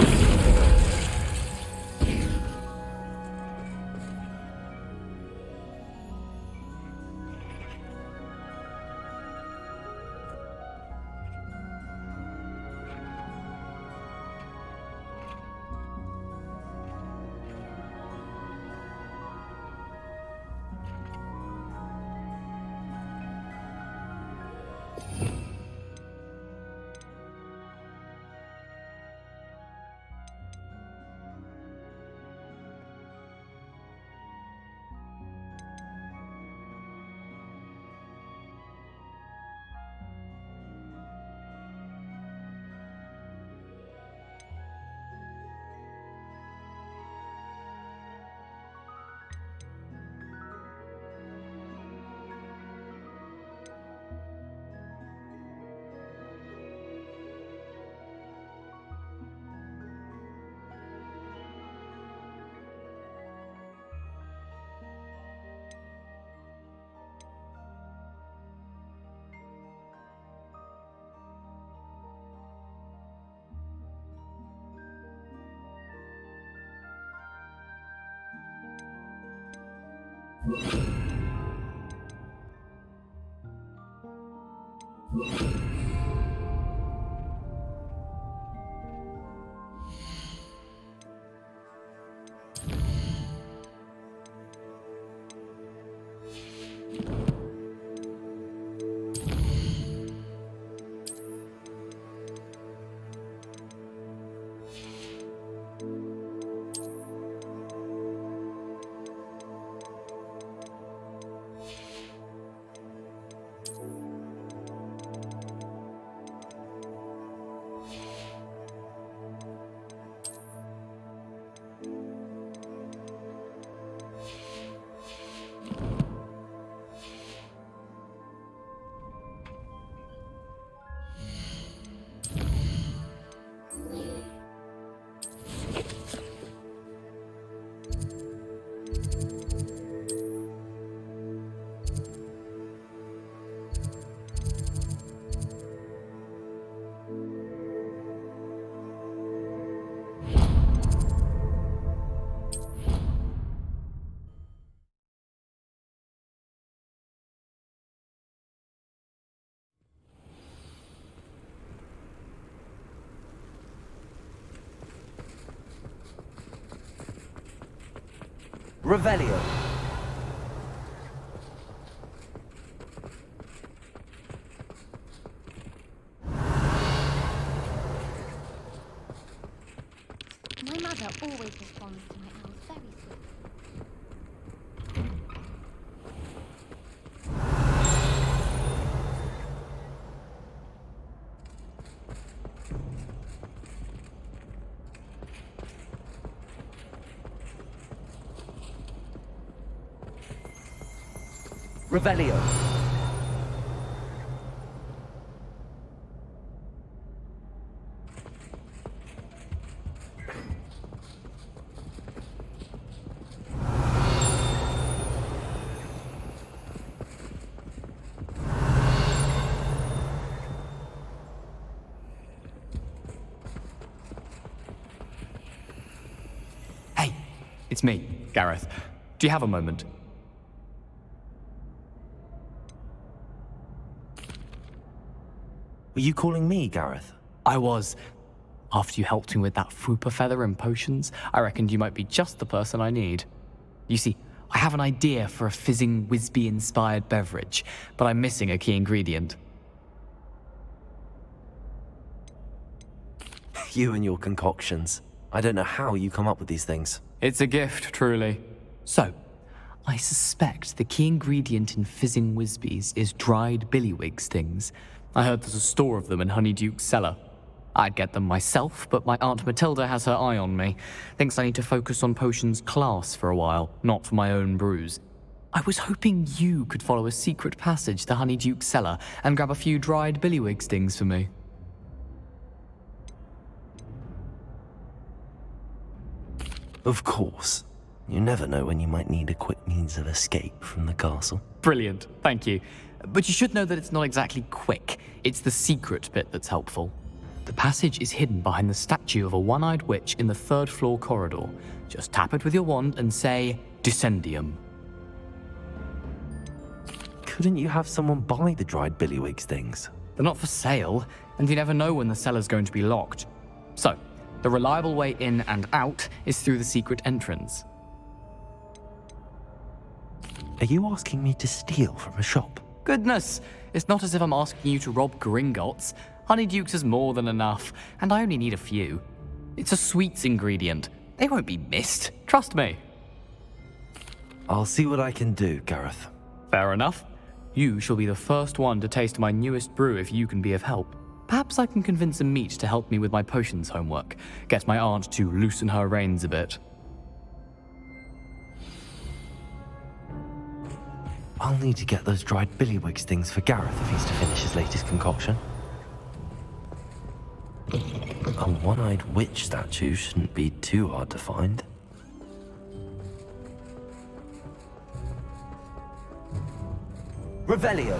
Revelio. My mother always responds to my owls very sweetly. Revelio. Hey, it's me, Gareth. Do you have a moment? Were you calling me, Gareth? I was. After you helped me with that Fupa feather and potions, I reckoned you might be just the person I need. You see, I have an idea for a fizzing Wisby-inspired beverage, but I'm missing a key ingredient. You and your concoctions. I don't know how you come up with these things. It's a gift, truly. So, I suspect the key ingredient in fizzing Wisbies is dried billywigs things. I heard there's a store of them in Honeyduke's cellar. I'd get them myself, but my Aunt Matilda has her eye on me. Thinks I need to focus on potions class for a while, not for my own brews. I was hoping you could follow a secret passage to Honeyduke's cellar and grab a few dried billywig stings for me. Of course. You never know when you might need a quick means of escape from the castle. Brilliant, thank you. But you should know that it's not exactly quick. It's the secret bit that's helpful. The passage is hidden behind the statue of a one-eyed witch in the third-floor corridor. Just tap it with your wand and say, Descendium. Couldn't you have someone buy the dried billywig stings? They're not for sale, and you never know when the cellar's going to be locked. So, the reliable way in and out is through the secret entrance. Are you asking me to steal from a shop? Goodness, it's not as if I'm asking you to rob Gringotts. Honeyduke's is more than enough, and I only need a few. It's a sweets ingredient. They won't be missed, trust me. I'll see what I can do, Gareth. Fair enough. You shall be the first one to taste my newest brew if you can be of help. Perhaps I can convince a meat to help me with my potions homework. Get my aunt to loosen her reins a bit. I'll need to get those dried billywig stings for Gareth if he's to finish his latest concoction. A one-eyed witch statue shouldn't be too hard to find. Revelio!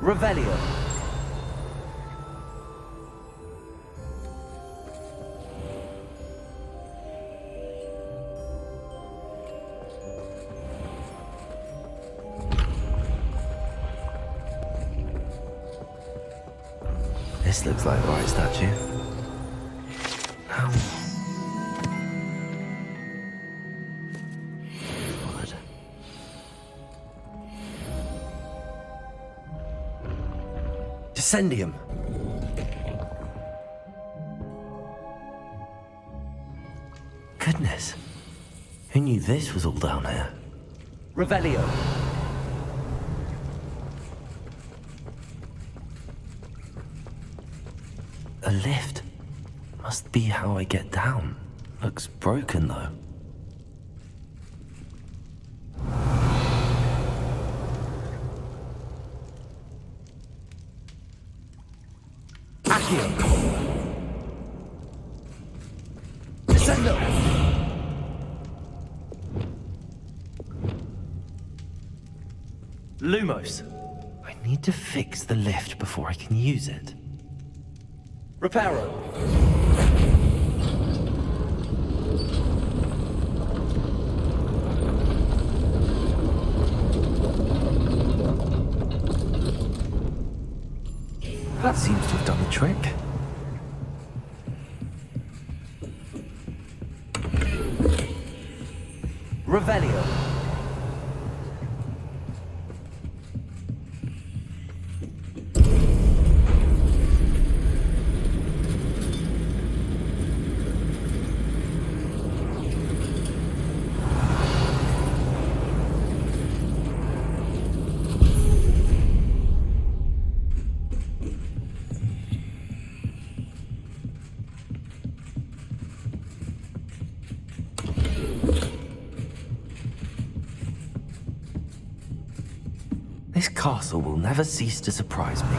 Revelio. This looks like the right statue. What? Descendium. Goodness. Who knew this was all down here? Revelio. A lift. Must be how I get down. Looks broken, though. Accio! Descendo! Lumos. I need to fix the lift before I can use it. Reparo. That seems to have done the trick. Revelio. This castle will never cease to surprise me.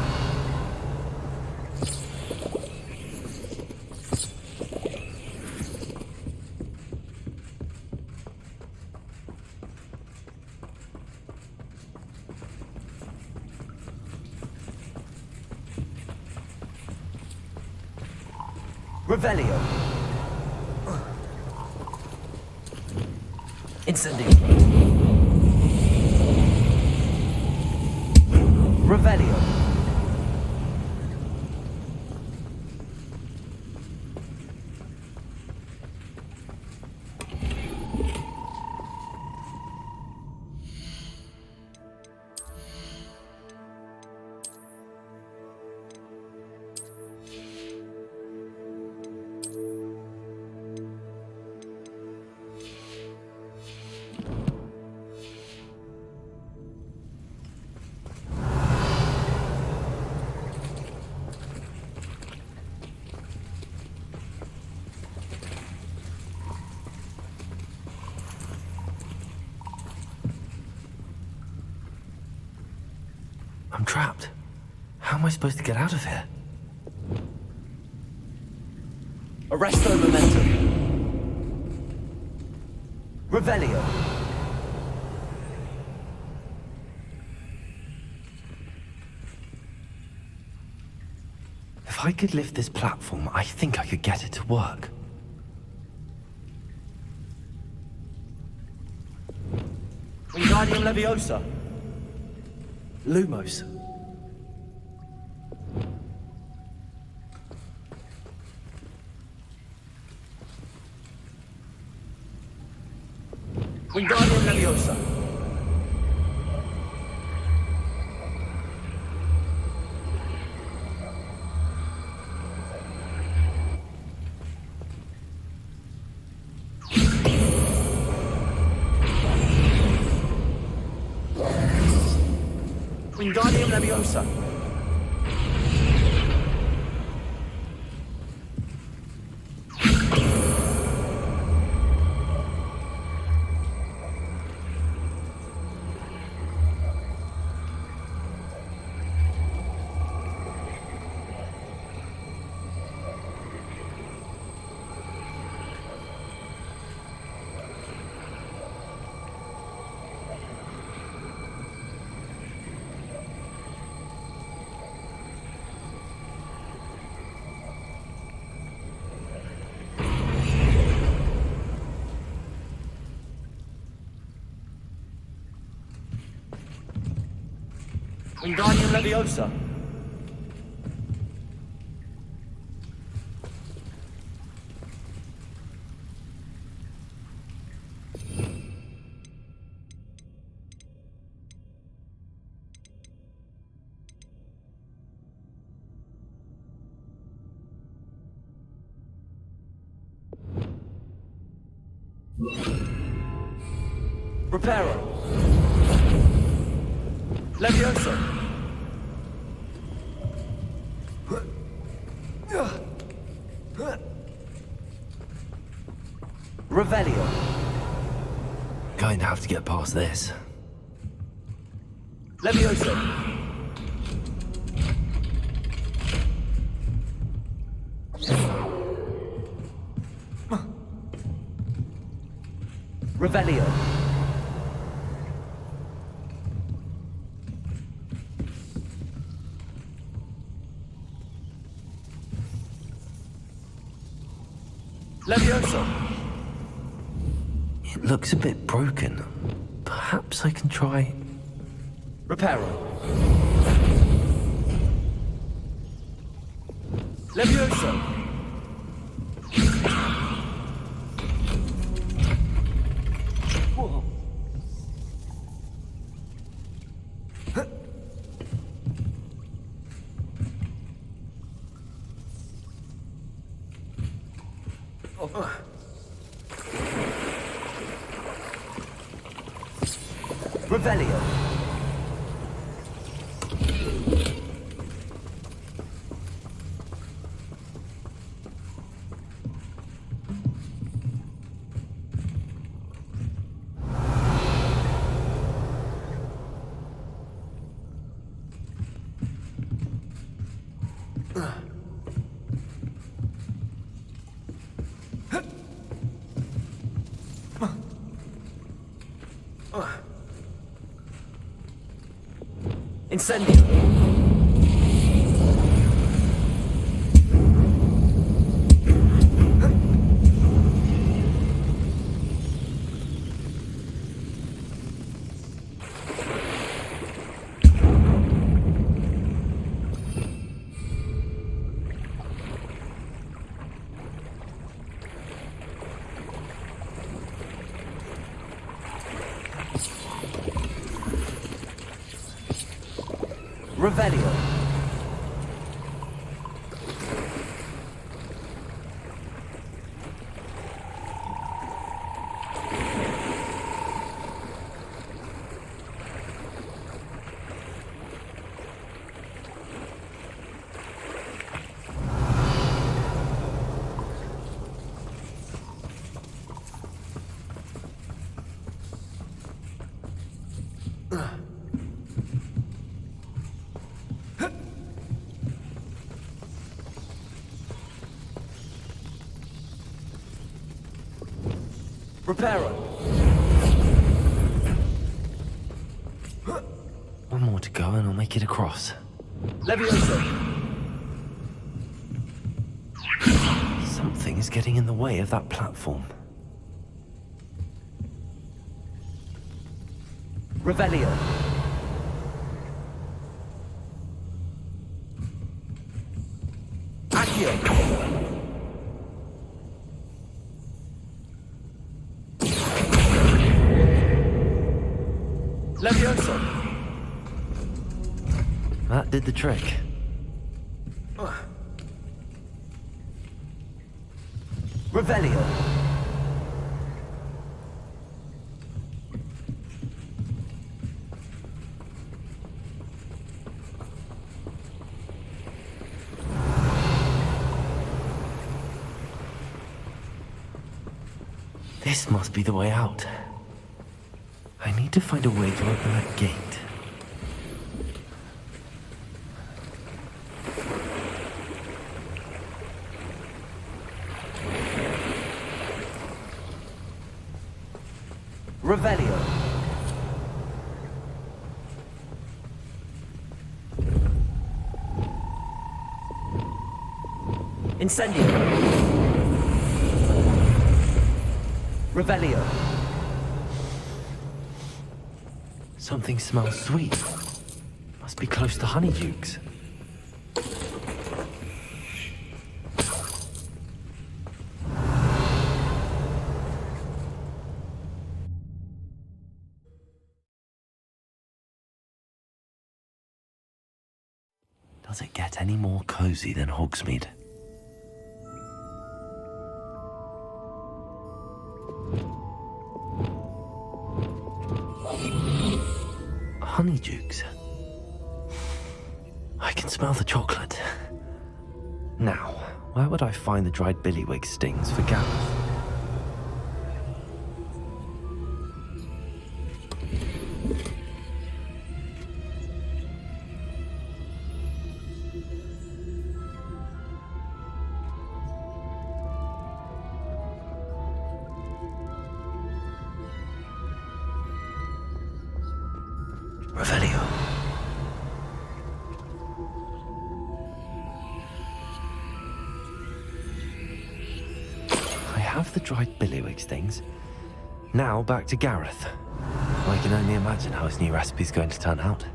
Revelio. Incendio. Revelio. I'm trapped. How am I supposed to get out of here? Arresto momentum. Revelio. If I could lift this platform, I think I could get it to work. Wingardium Leviosa. Lumos. Wingardium Leviosa. Wingardium Leviosa. Wingardium Leviosa. Reparo. Leviosa. Revelio. Going to have to get past this. Leviosa. Revelio. Leviosa. It looks a bit broken. Perhaps I can try... Reparo. Leviosa. Whoa. Revelio. Incendio. Revelio. Reparo. One more to go and I'll make it across. Levioso. Something is getting in the way of that platform. Revelio. Accio. Levioso. That did the trick. Revelio. This must be the way out. I need to find a way to open that gate. Revelio. Incendio. Revelio. Something smells sweet. Must be close to Honeydukes. Does it get any more cozy than Hogsmeade? Honeydukes. I can smell the chocolate. Now, where would I find the dried billywig stings for Gareth? Revelio. I have the dried billywig stings. Now back to Gareth. I can only imagine how his new recipe's going to turn out.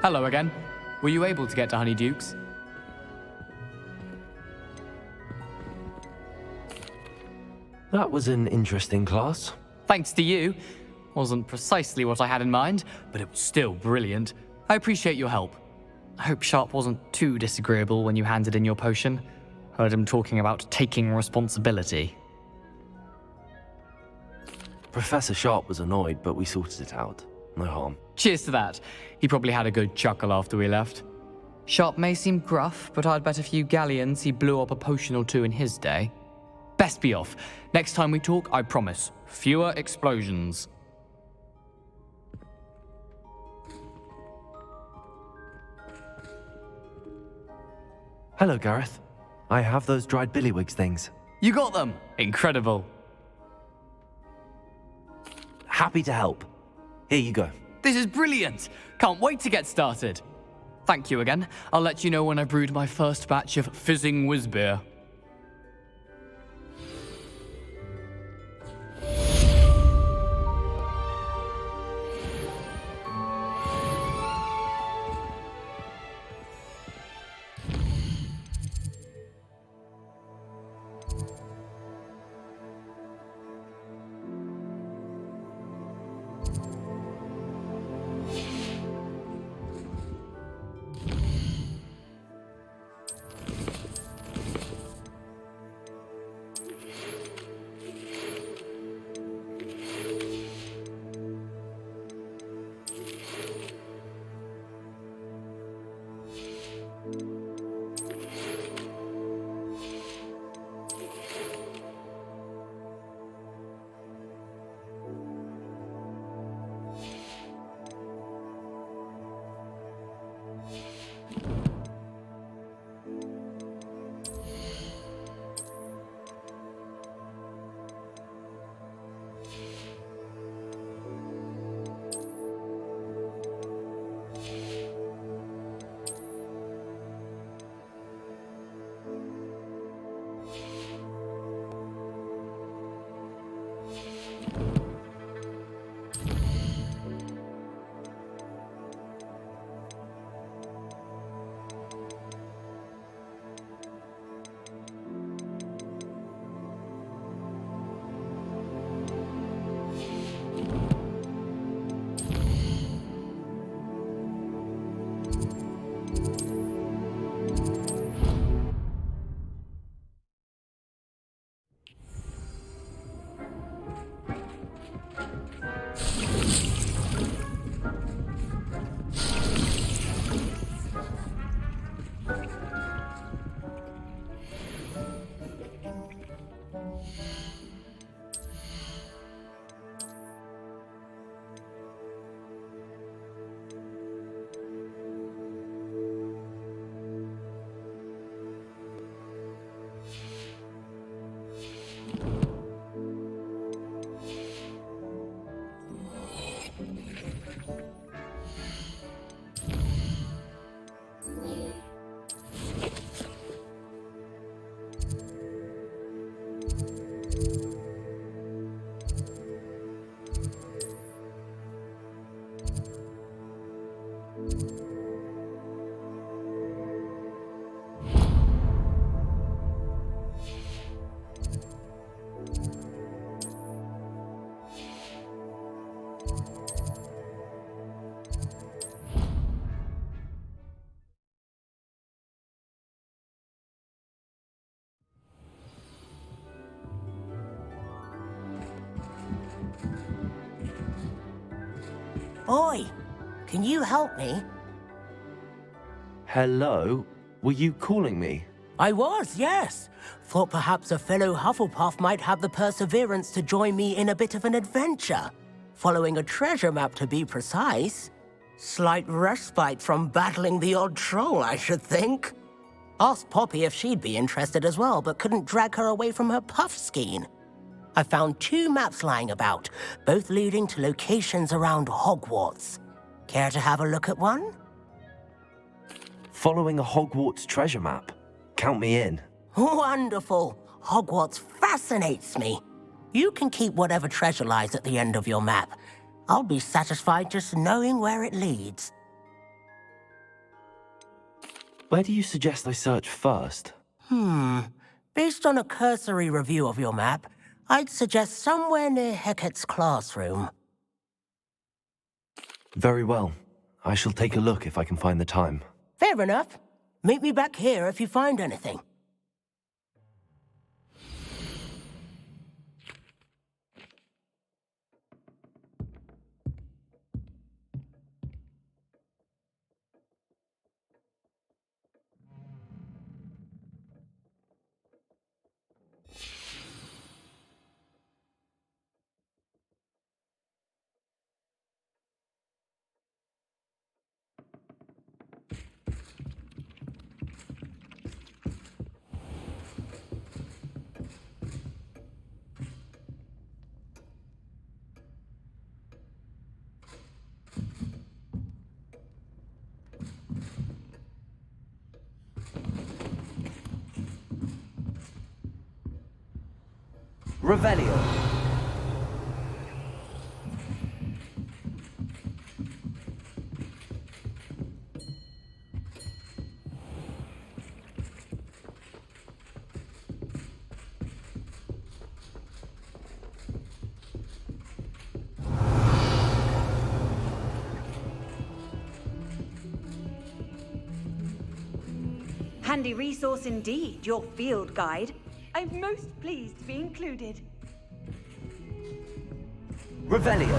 Hello again. Were you able to get to Honeydukes? That was an interesting class. Thanks to you. Wasn't precisely what I had in mind, but it was still brilliant. I appreciate your help. I hope Sharp wasn't too disagreeable when you handed in your potion. Heard him talking about taking responsibility. Professor Sharp was annoyed, but we sorted it out. No harm. Cheers to that. He probably had a good chuckle after we left. Sharp may seem gruff, but I'd bet a few galleons he blew up a potion or two in his day. Best be off. Next time we talk, I promise, fewer explosions. Hello, Gareth. I have those dried billywigs things. You got them! Incredible. Happy to help. Here you go. This is brilliant! Can't wait to get started. Thank you again. I'll let you know when I brewed my first batch of fizzing whiz beer. Oi, can you help me? Hello? Were you calling me? I was, yes. Thought perhaps a fellow Hufflepuff might have the perseverance to join me in a bit of an adventure. Following a treasure map, to be precise. Slight respite from battling the odd troll, I should think. Asked Poppy if she'd be interested as well, but couldn't drag her away from her puff skein. I found 2 maps lying about, both leading to locations around Hogwarts. Care to have a look at one? Following a Hogwarts treasure map. Count me in. Wonderful. Hogwarts fascinates me. You can keep whatever treasure lies at the end of your map. I'll be satisfied just knowing where it leads. Where do you suggest I search first? Based on a cursory review of your map, I'd suggest somewhere near Hecat's classroom. Very well. I shall take a look if I can find the time. Fair enough. Meet me back here if you find anything. Revelio. Handy resource indeed, your field guide. I'm most pleased to be included. Revelio.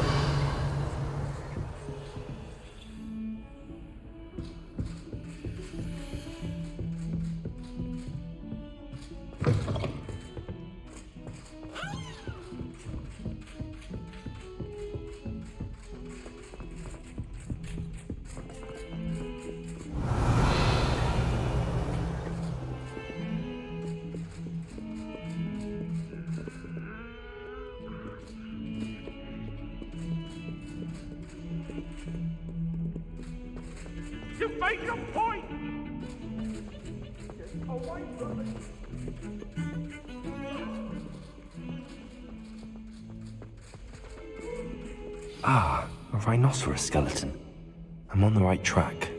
You make your point! Away from it! Ah, a rhinoceros skeleton. I'm on the right track.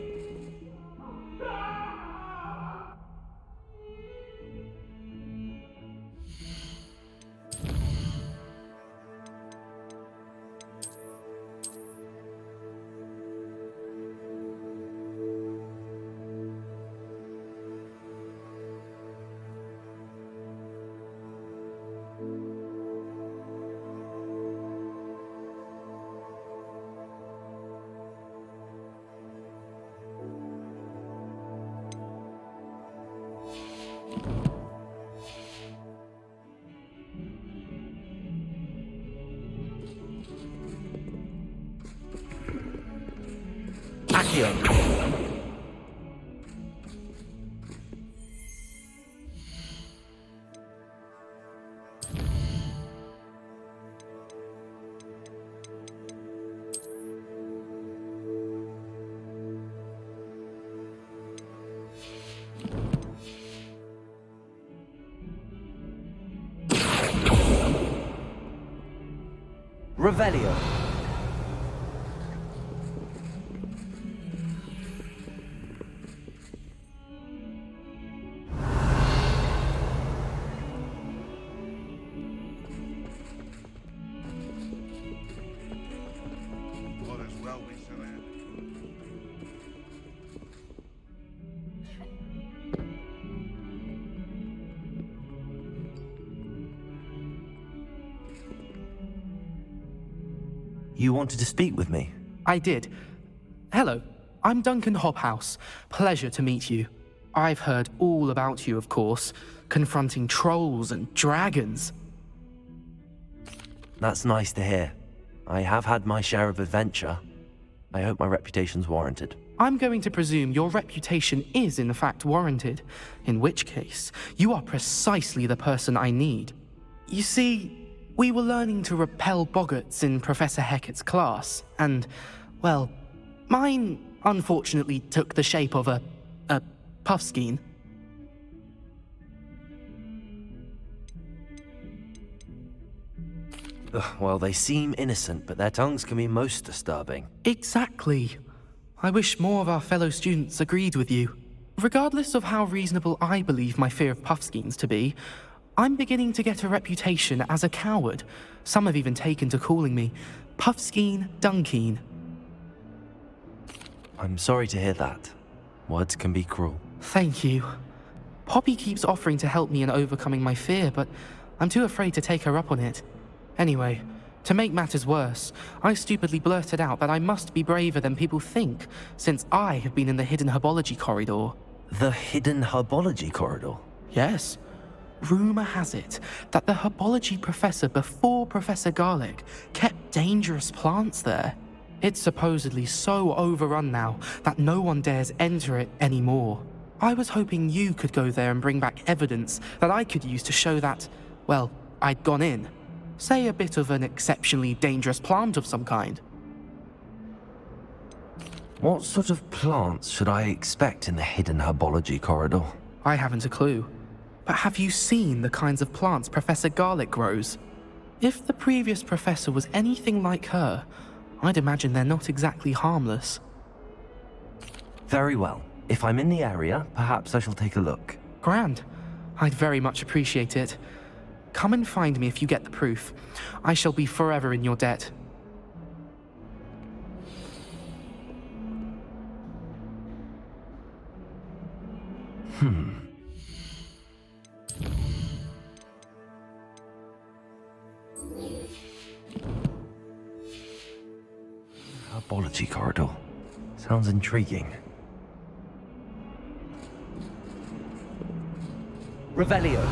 Revelio. What as well be so that. You wanted to speak with me? I did. Hello, I'm Duncan Hobhouse. Pleasure to meet you. I've heard all about you, of course, confronting trolls and dragons. That's nice to hear. I have had my share of adventure. I hope my reputation's warranted. I'm going to presume your reputation is in fact warranted, in which case, you are precisely the person I need. You see, we were learning to repel boggarts in Professor Hecat's class, and, well, mine unfortunately took the shape of a puffskein. Well, they seem innocent, but their tongues can be most disturbing. Exactly. I wish more of our fellow students agreed with you. Regardless of how reasonable I believe my fear of Puffskeins to be, I'm beginning to get a reputation as a coward. Some have even taken to calling me Puffskeen Dunkeen. I'm sorry to hear that. Words can be cruel. Thank you. Poppy keeps offering to help me in overcoming my fear, but I'm too afraid to take her up on it. Anyway, to make matters worse, I stupidly blurted out that I must be braver than people think, since I have been in the hidden herbology corridor. The hidden herbology corridor? Yes. Rumor has it that the herbology professor before Professor Garlic kept dangerous plants there. It's supposedly so overrun now that no one dares enter it anymore. I was hoping you could go there and bring back evidence that I could use to show that, well, I'd gone in. Say a bit of an exceptionally dangerous plant of some kind. What sort of plants should I expect in the hidden herbology corridor? I haven't a clue. But have you seen the kinds of plants Professor Garlic grows? If the previous professor was anything like her, I'd imagine they're not exactly harmless. Very well. If I'm in the area, perhaps I shall take a look. Grand. I'd very much appreciate it. Come and find me if you get the proof. I shall be forever in your debt. Herbology corridor. Sounds intriguing. Revelio.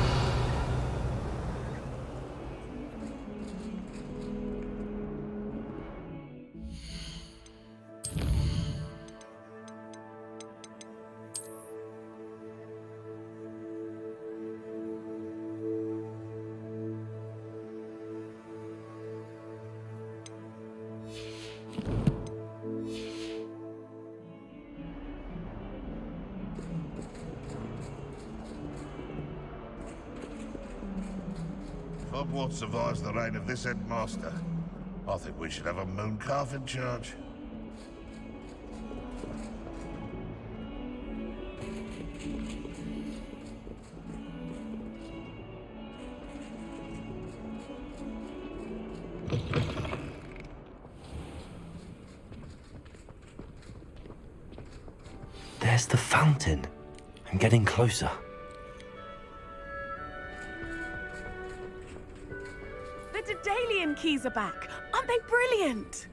Hogwarts survives the reign of this headmaster. I think we should have a moon calf in charge. There's the fountain. I'm getting closer. The Daedalian keys are back. Aren't they brilliant?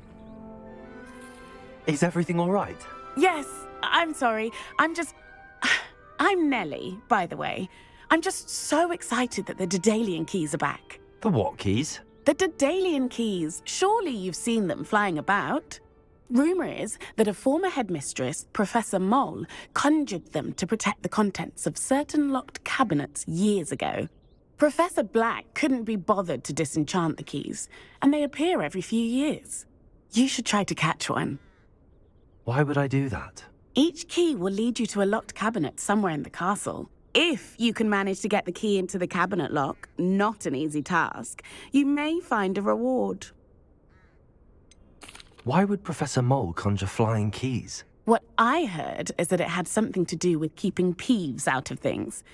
Is everything all right? Yes, I'm sorry. I'm Nellie, by the way. I'm just so excited that the Daedalian keys are back. The what keys? The Daedalian keys. Surely you've seen them flying about. Rumour is that a former headmistress, Professor Mole, conjured them to protect the contents of certain locked cabinets years ago. Professor Black couldn't be bothered to disenchant the keys, and they appear every few years. You should try to catch one. Why would I do that? Each key will lead you to a locked cabinet somewhere in the castle. If you can manage to get the key into the cabinet lock, not an easy task, you may find a reward. Why would Professor Mole conjure flying keys? What I heard is that it had something to do with keeping Peeves out of things.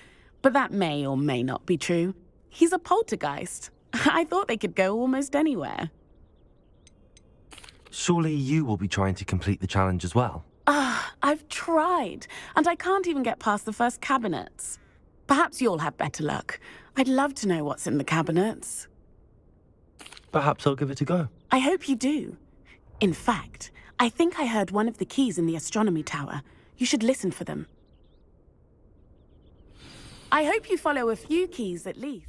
But that may or may not be true. He's a poltergeist. I thought they could go almost anywhere. Surely you will be trying to complete the challenge as well? I've tried, and I can't even get past the first cabinets. Perhaps you'll have better luck. I'd love to know what's in the cabinets. Perhaps I'll give it a go. I hope you do. In fact, I think I heard one of the keys in the astronomy tower. You should listen for them. I hope you follow a few keys at least.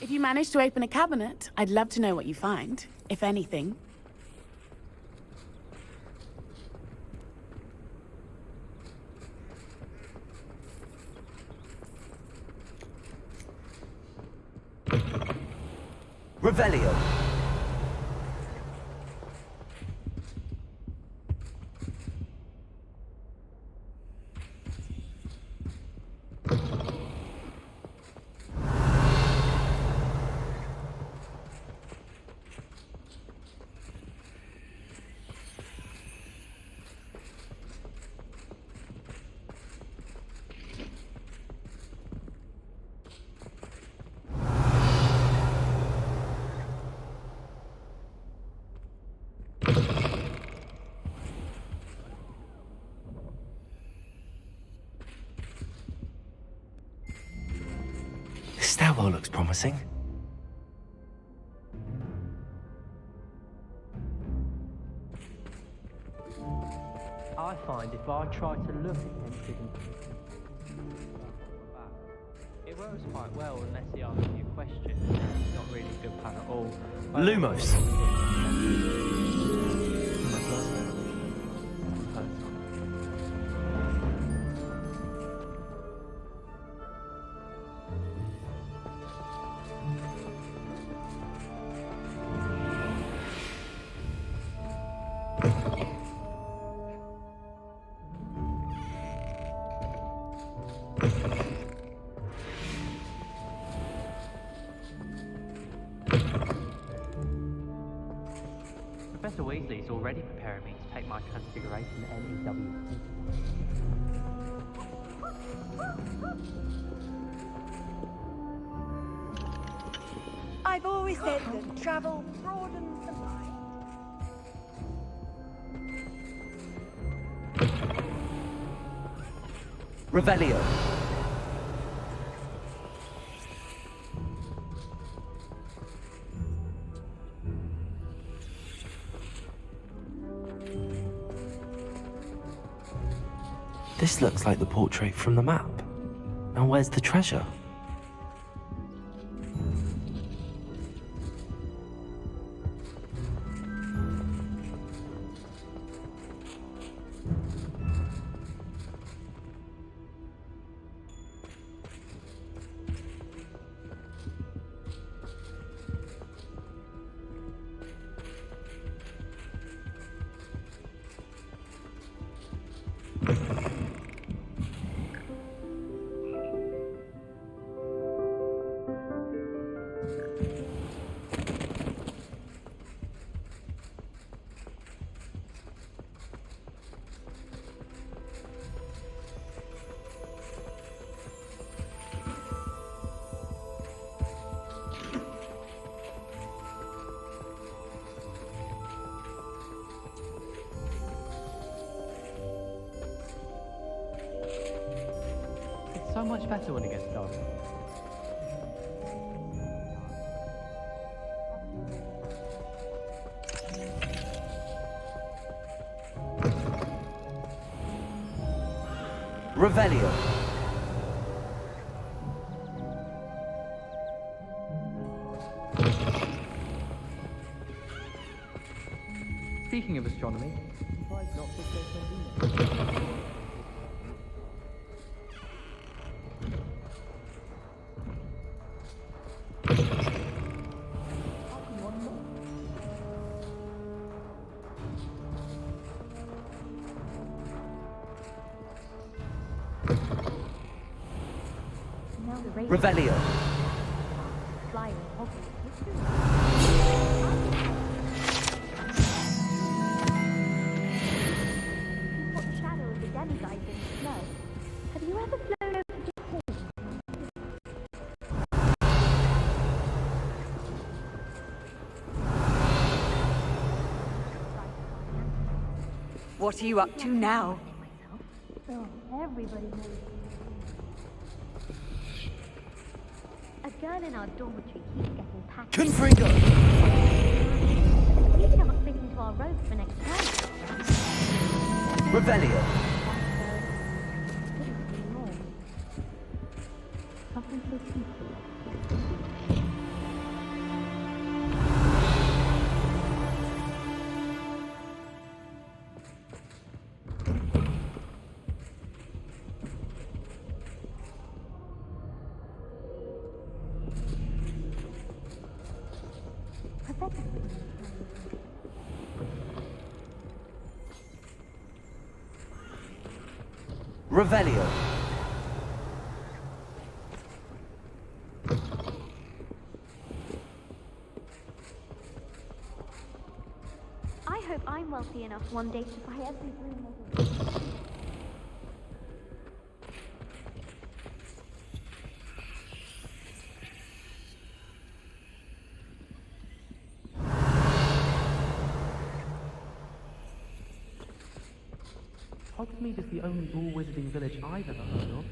If you manage to open a cabinet, I'd love to know what you find, if anything. Revelio. This stairwell looks promising. I find if I try to look at them, it works quite well unless he asks you a question. It's not really a good plan at all. Lumos. Professor Weasley's already preparing me to take my transfiguration LEW. I've always said that travel broadens the mind. Revelio. This looks like the portrait from the map. Now where's the treasure? It's so much better when it gets dark. Revelio. Speaking of astronomy, why not fixate on Venus? Revelio. Flying Hogwarts. What shadow of the demiguise in the snow? Have you ever flown over to Hall? What are you up to now? Oh, everybody knows. A girl in our dormitory keeps getting packed. Confringo! We cannot fit into our robes for next term. Revelio. Something so peaceful. Revelio. I hope I'm wealthy enough one day to buy every room. Hogsmeade is the only all-wizarding village I've ever heard of.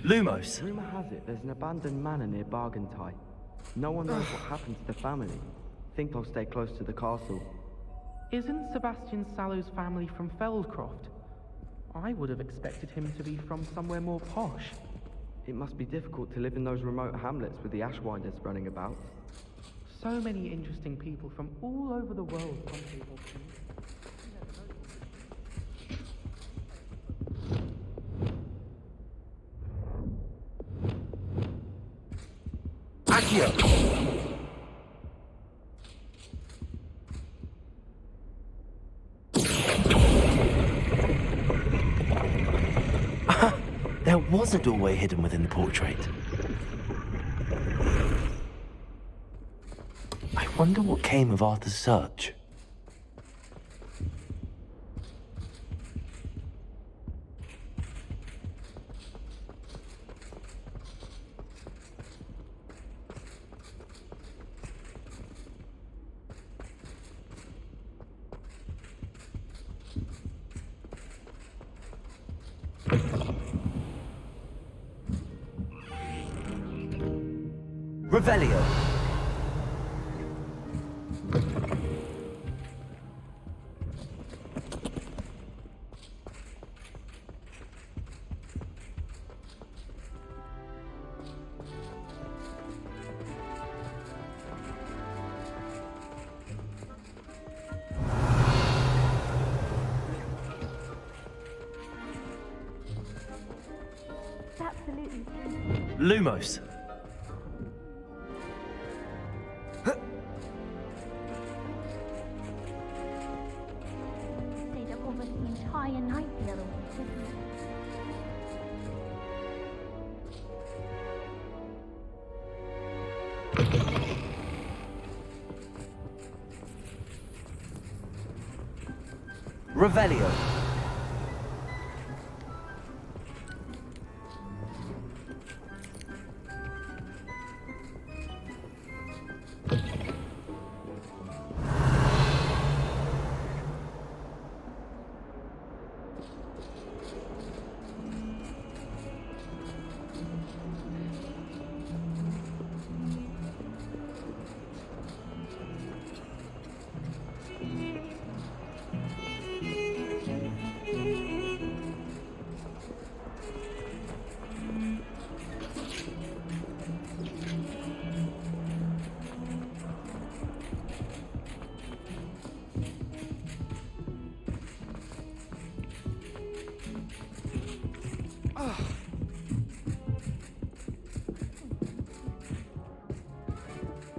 Lumos. Rumour has it there's an abandoned manor near Bargentine. No one knows what happened to the family. Think I'll stay close to the castle. Isn't Sebastian Sallow's family from Feldcroft? I would have expected him to be from somewhere more posh. It must be difficult to live in those remote hamlets with the Ashwinders running about. So many interesting people from all over the world come to Hogsmeade. There was a doorway hidden within the portrait. I wonder what came of Arthur's search. Revelio. Absolutely. Lumos. Stayed up almost the entire night the other week, didn't it? Revelio.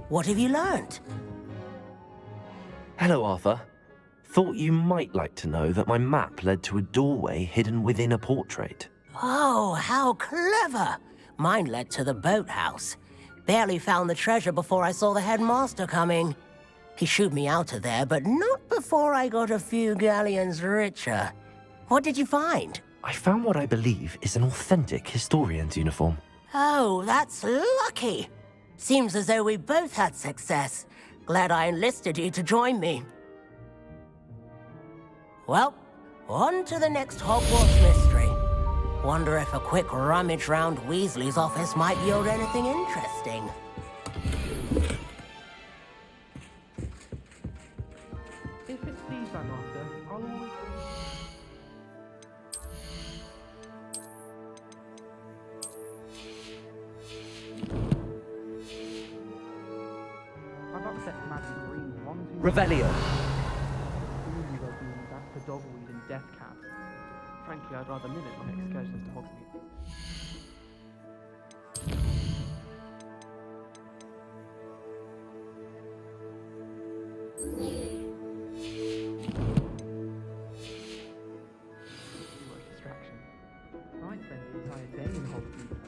What have you learned? Hello, Arthur. Thought you might like to know that my map led to a doorway hidden within a portrait. Oh, how clever! Mine led to the boathouse. Barely found the treasure before I saw the headmaster coming. He shooed me out of there, but not before I got a few galleons richer. What did you find? I found what I believe is an authentic historian's uniform. Oh, that's lucky. Seems as though we both had success. Glad I enlisted you to join me. Well, on to the next Hogwarts mystery. Wonder if a quick rummage round Weasley's office might yield anything interesting. If it's these I'm after, I'll always... I've upset Madam Green 1, 2... Revelio. Back to Dogweed and Death Cab. Frankly, I'd rather limit my excursions to Hogsmeade. Distraction. spend the entire day in Hogsmeade.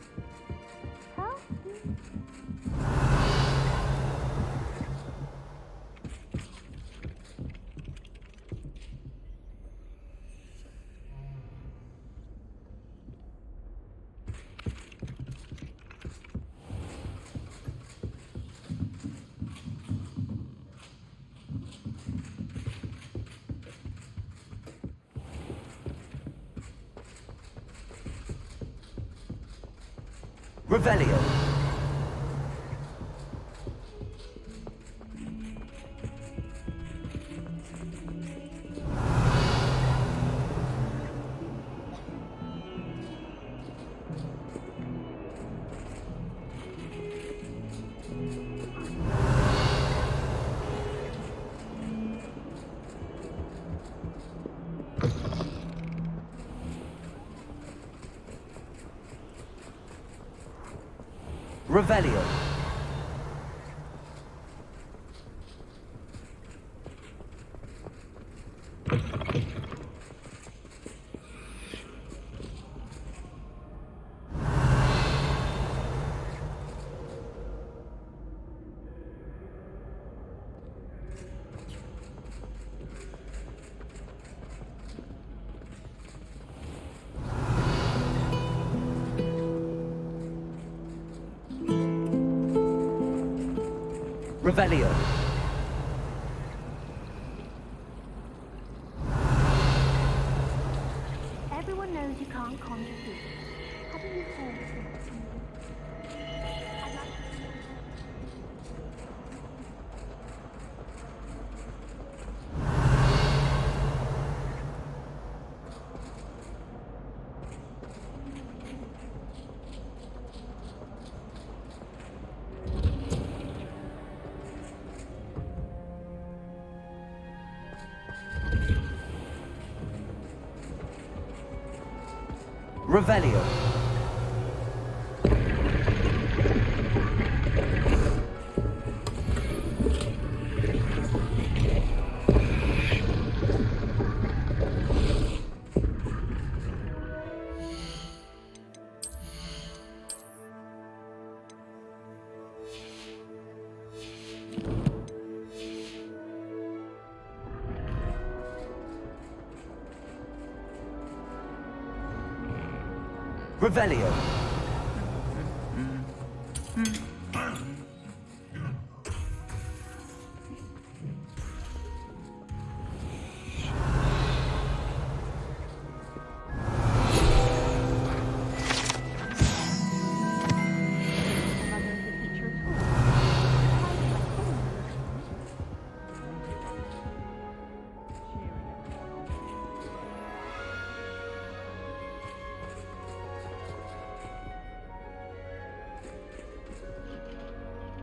Revelio. Revelio. Revelio. Everyone knows you can't conjure food. Haven't you heard of something? I'd like Revelio. Revelio.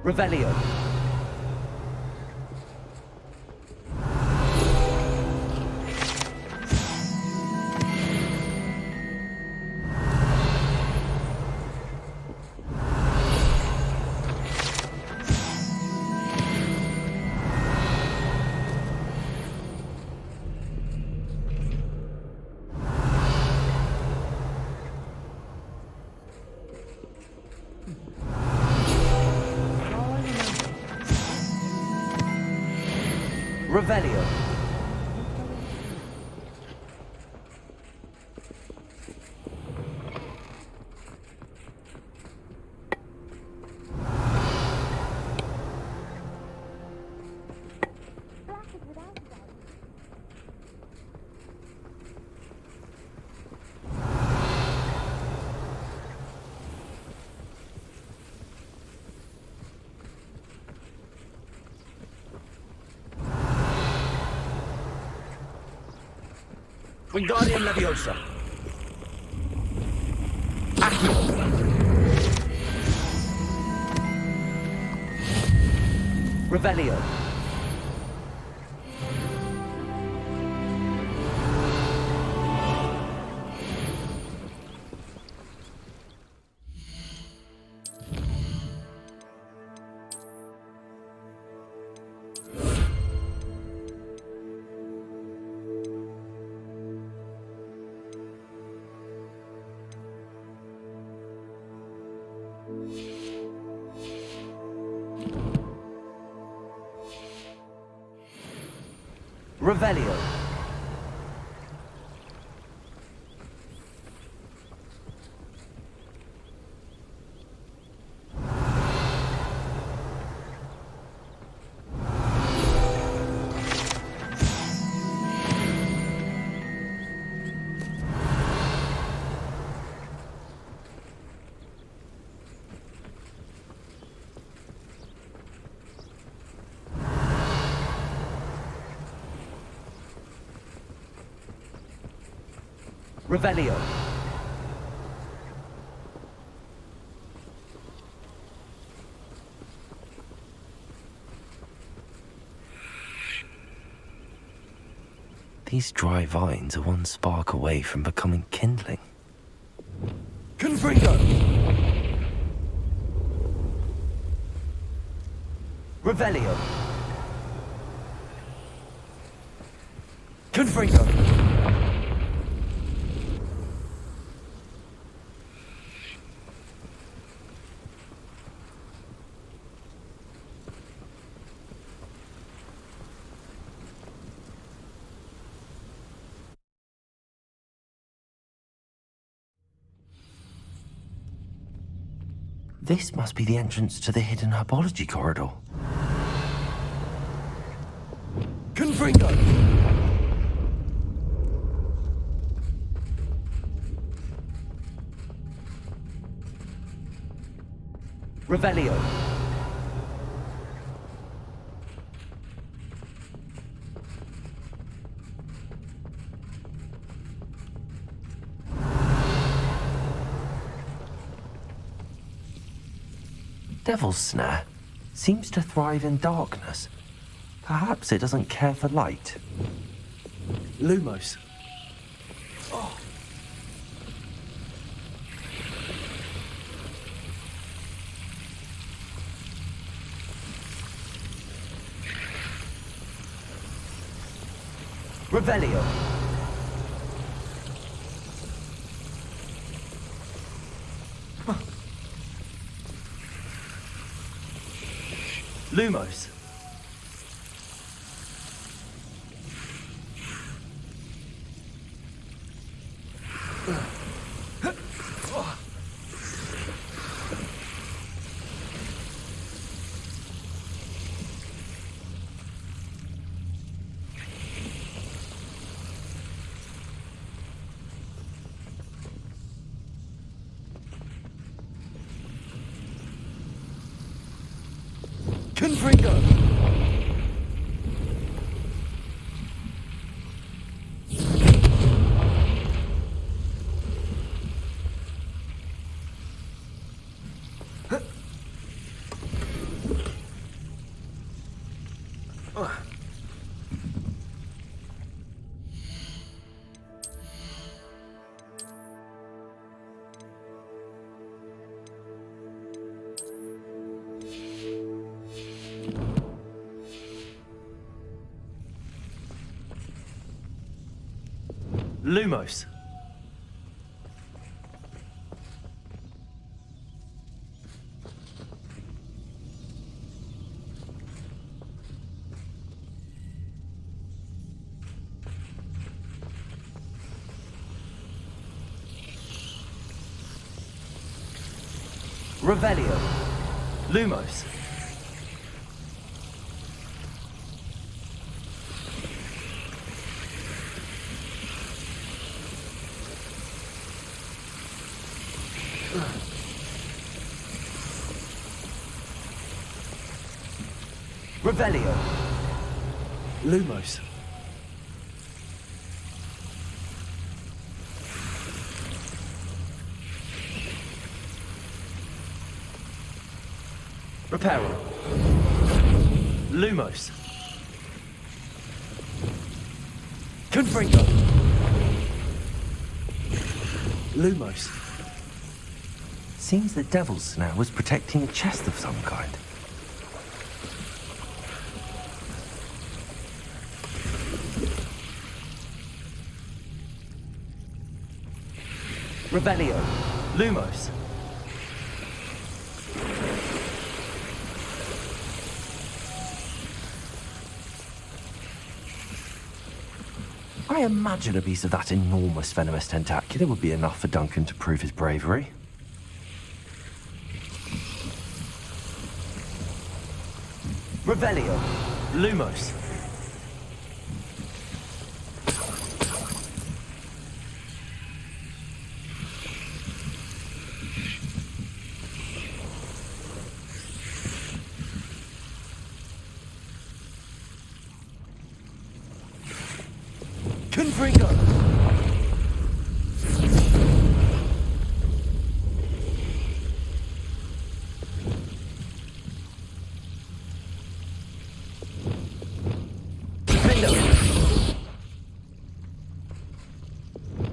Revelio. Revelio. Wingardium Leviosa. Accio. Revelio. Revelio. Revelio. These dry vines are one spark away from becoming kindling. Confringo! Revelio. Confringo. This must be the entrance to the hidden herbology corridor. Confringo! Revelio. Devil's Snare seems to thrive in darkness. Perhaps it doesn't care for light. Lumos. Revelio. Lumos. Confringo! Lumos. Revelio. Lumos. Revelio. Lumos. Reparo. Lumos. Confringo. Lumos. Seems the Devil's Snare was protecting a chest of some kind. Revelio. Lumos. I imagine a piece of that enormous venomous tentacular would be enough for Duncan to prove his bravery. Revelio. Lumos. Confringo.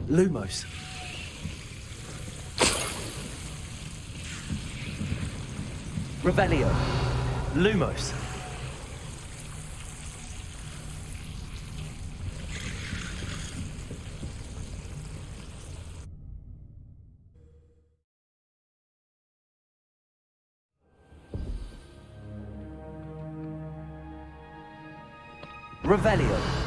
Lumos. Revelio. Lumos. Revelio.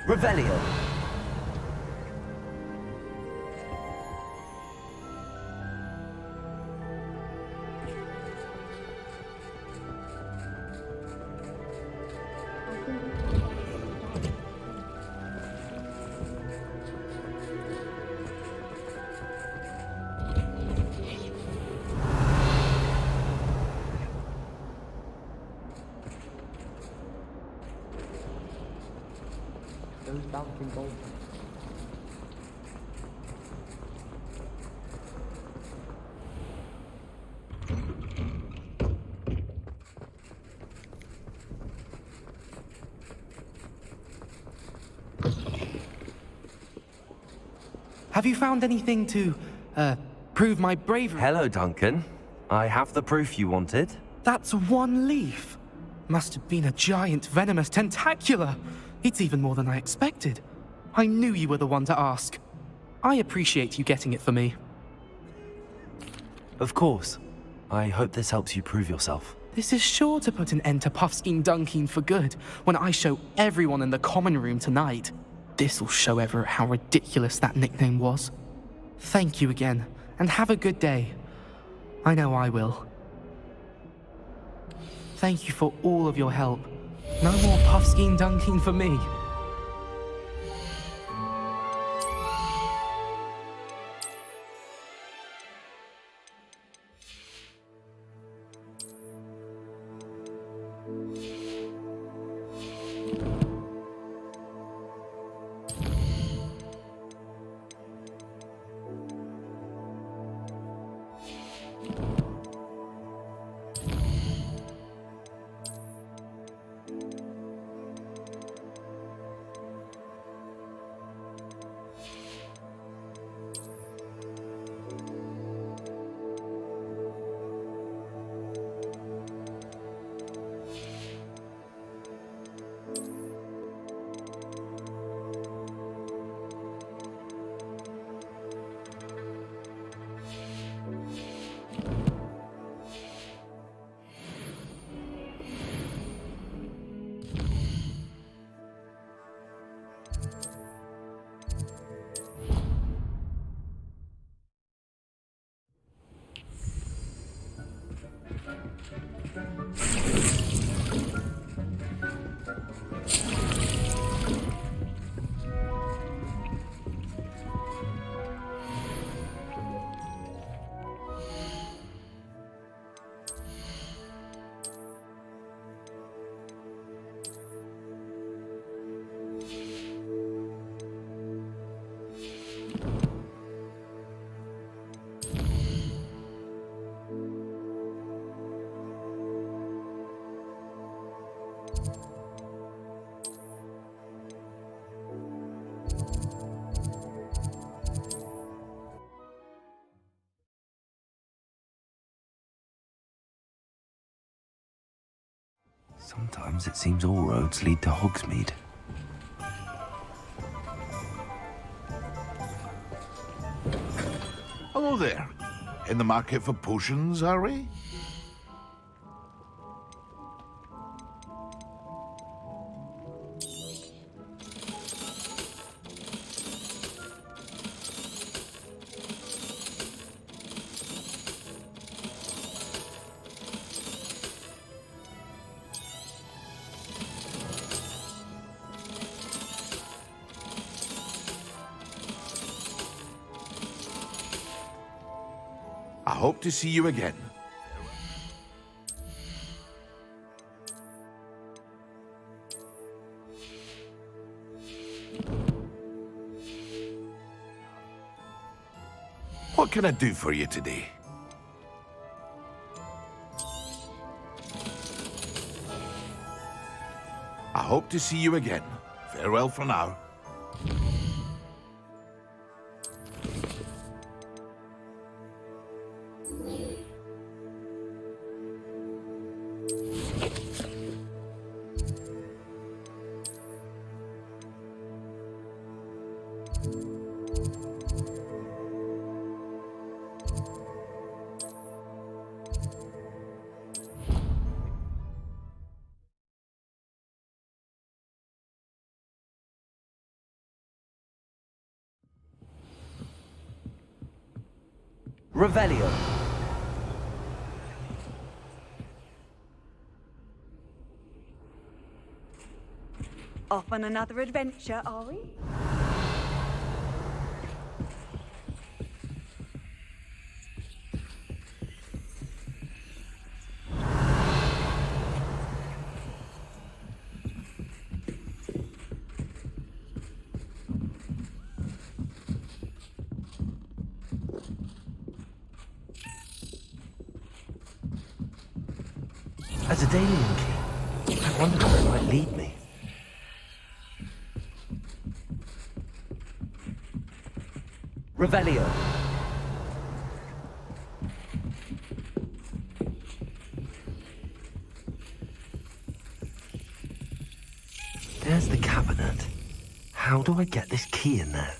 Revelio. Those bouncing balls. Have you found anything to, prove my bravery? Hello, Duncan. I have the proof you wanted. That's one leaf. Must have been a giant venomous tentacula. It's even more than I expected. I knew you were the one to ask. I appreciate you getting it for me. Of course. I hope this helps you prove yourself. This is sure to put an end to Puffskein Dunkeen for good when I show everyone in the common room tonight. This'll show Everett how ridiculous that nickname was. Thank you again, and have a good day. I know I will. Thank you for all of your help. No more Puffskein Dunkeen for me. Sometimes it seems all roads lead to Hogsmeade. Hello there. In the market for potions, are we? I hope to see you again. What can I do for you today? I hope to see you again. Farewell for now. Revelio. Off on another adventure, are we? As a Dalian key, I wonder where it might lead me. Revelio. There's the cabinet. How do I get this key in there?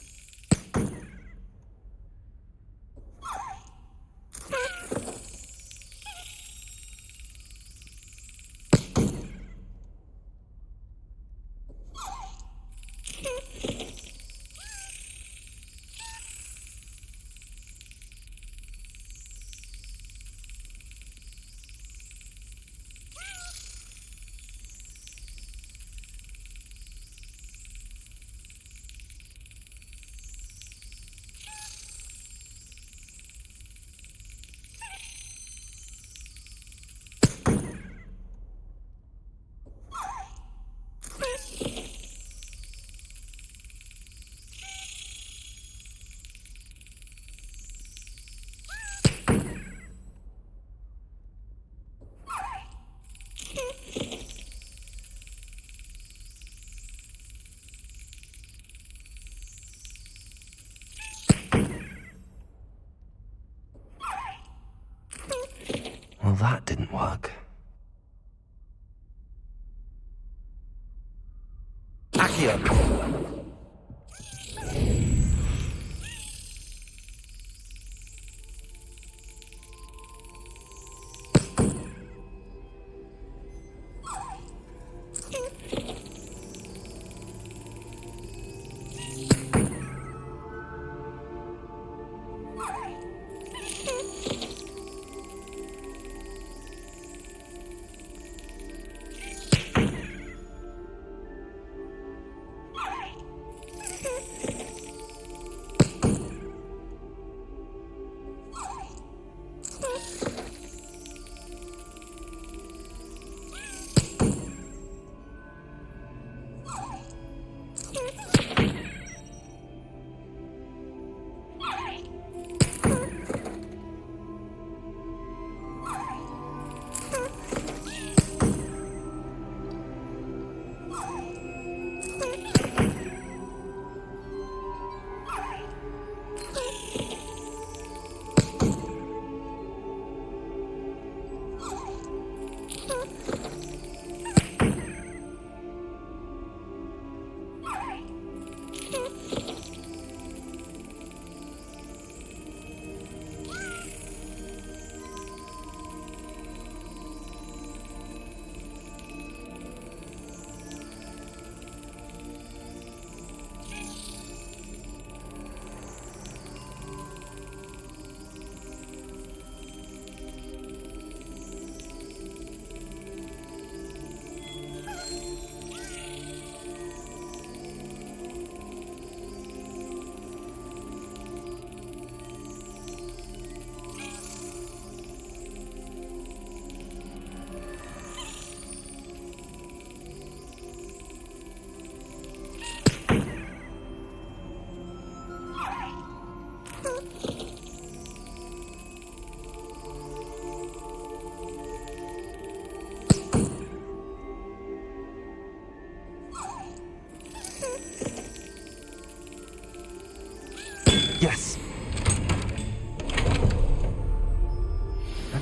Well, that didn't work. Accio!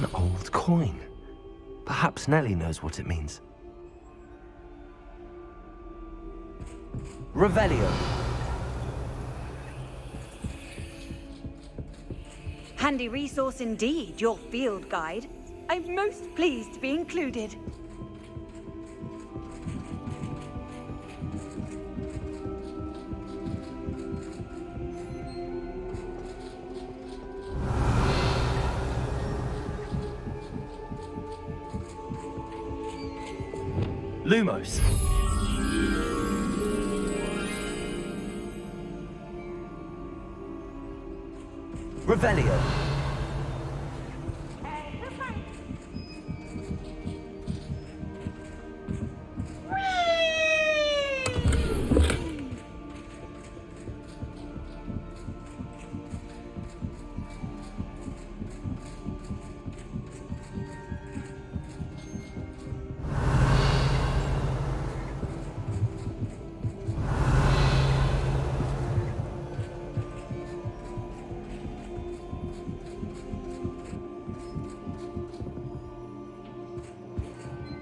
An old coin. Perhaps Nellie knows what it means. Revelio. Handy resource indeed, your field guide. I'm most pleased to be included. Lumos. Revelio.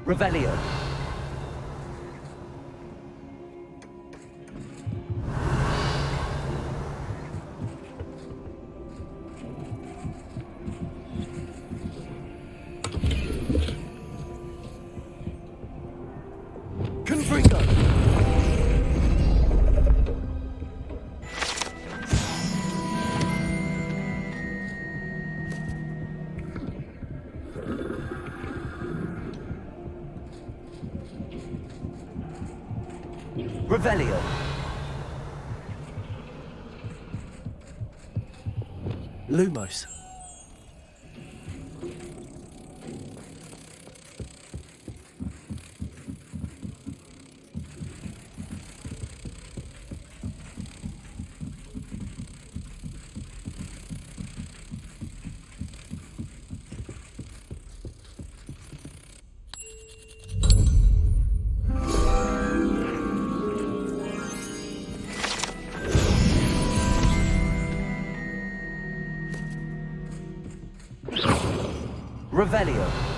Revelio. Confringo. Revelio. Lumos. Revelio.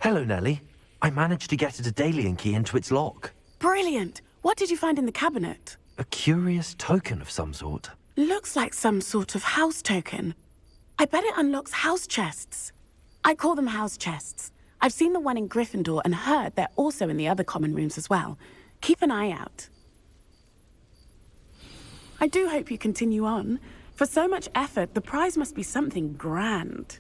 Hello, Nellie. I managed to get a Daedalian key into its lock. Brilliant! What did you find in the cabinet? A curious token of some sort. Looks like some sort of house token. I bet it unlocks house chests. I call them house chests. I've seen the one in Gryffindor and heard they're also in the other common rooms as well. Keep an eye out. I do hope you continue on. For so much effort, the prize must be something grand.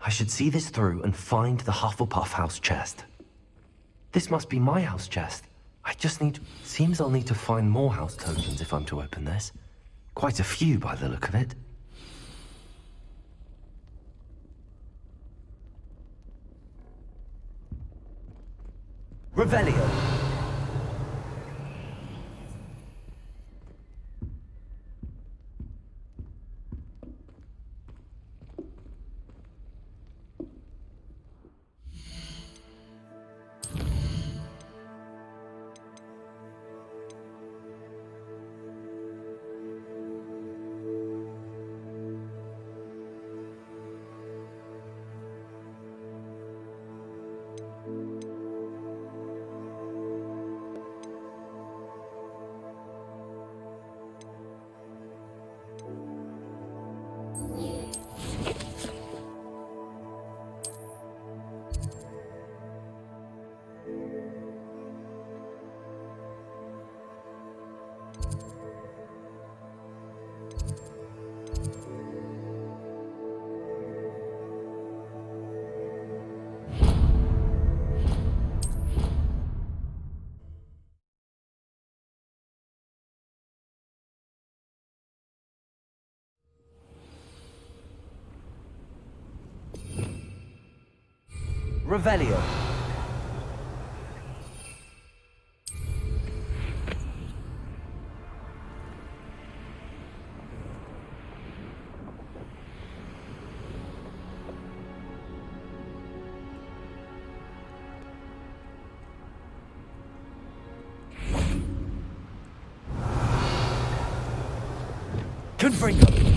I should see this through and find the Hufflepuff house chest. This must be my house chest. I just need... Seems I'll need to find more house tokens if I'm to open this. Quite a few by the look of it. Revelio. Revelio. Confringo.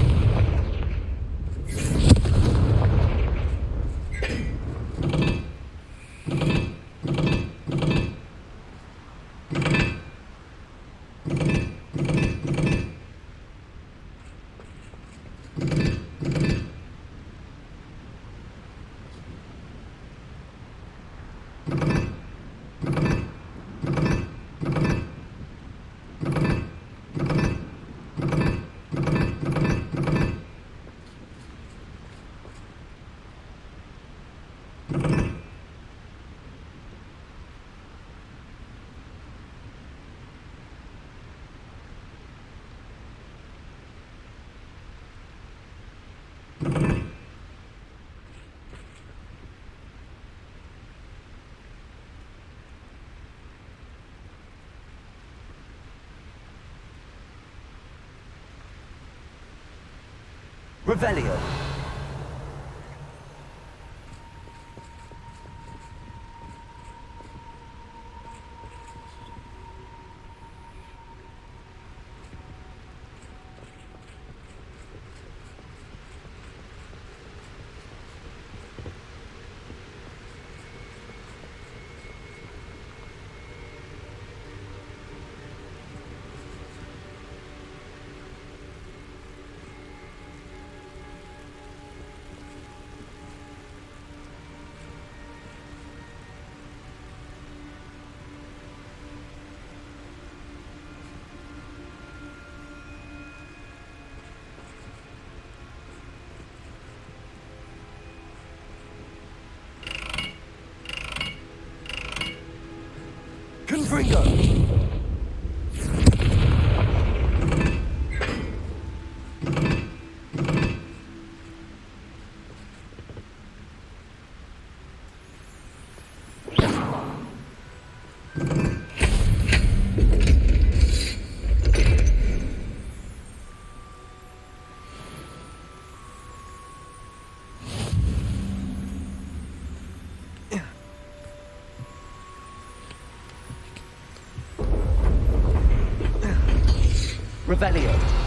Revelio. Confringo. Revelio.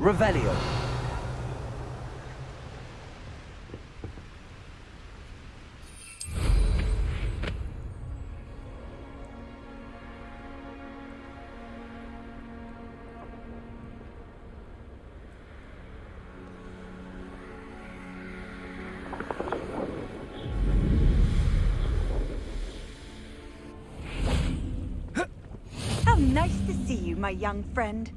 Revelio. How nice to see you, my young friend.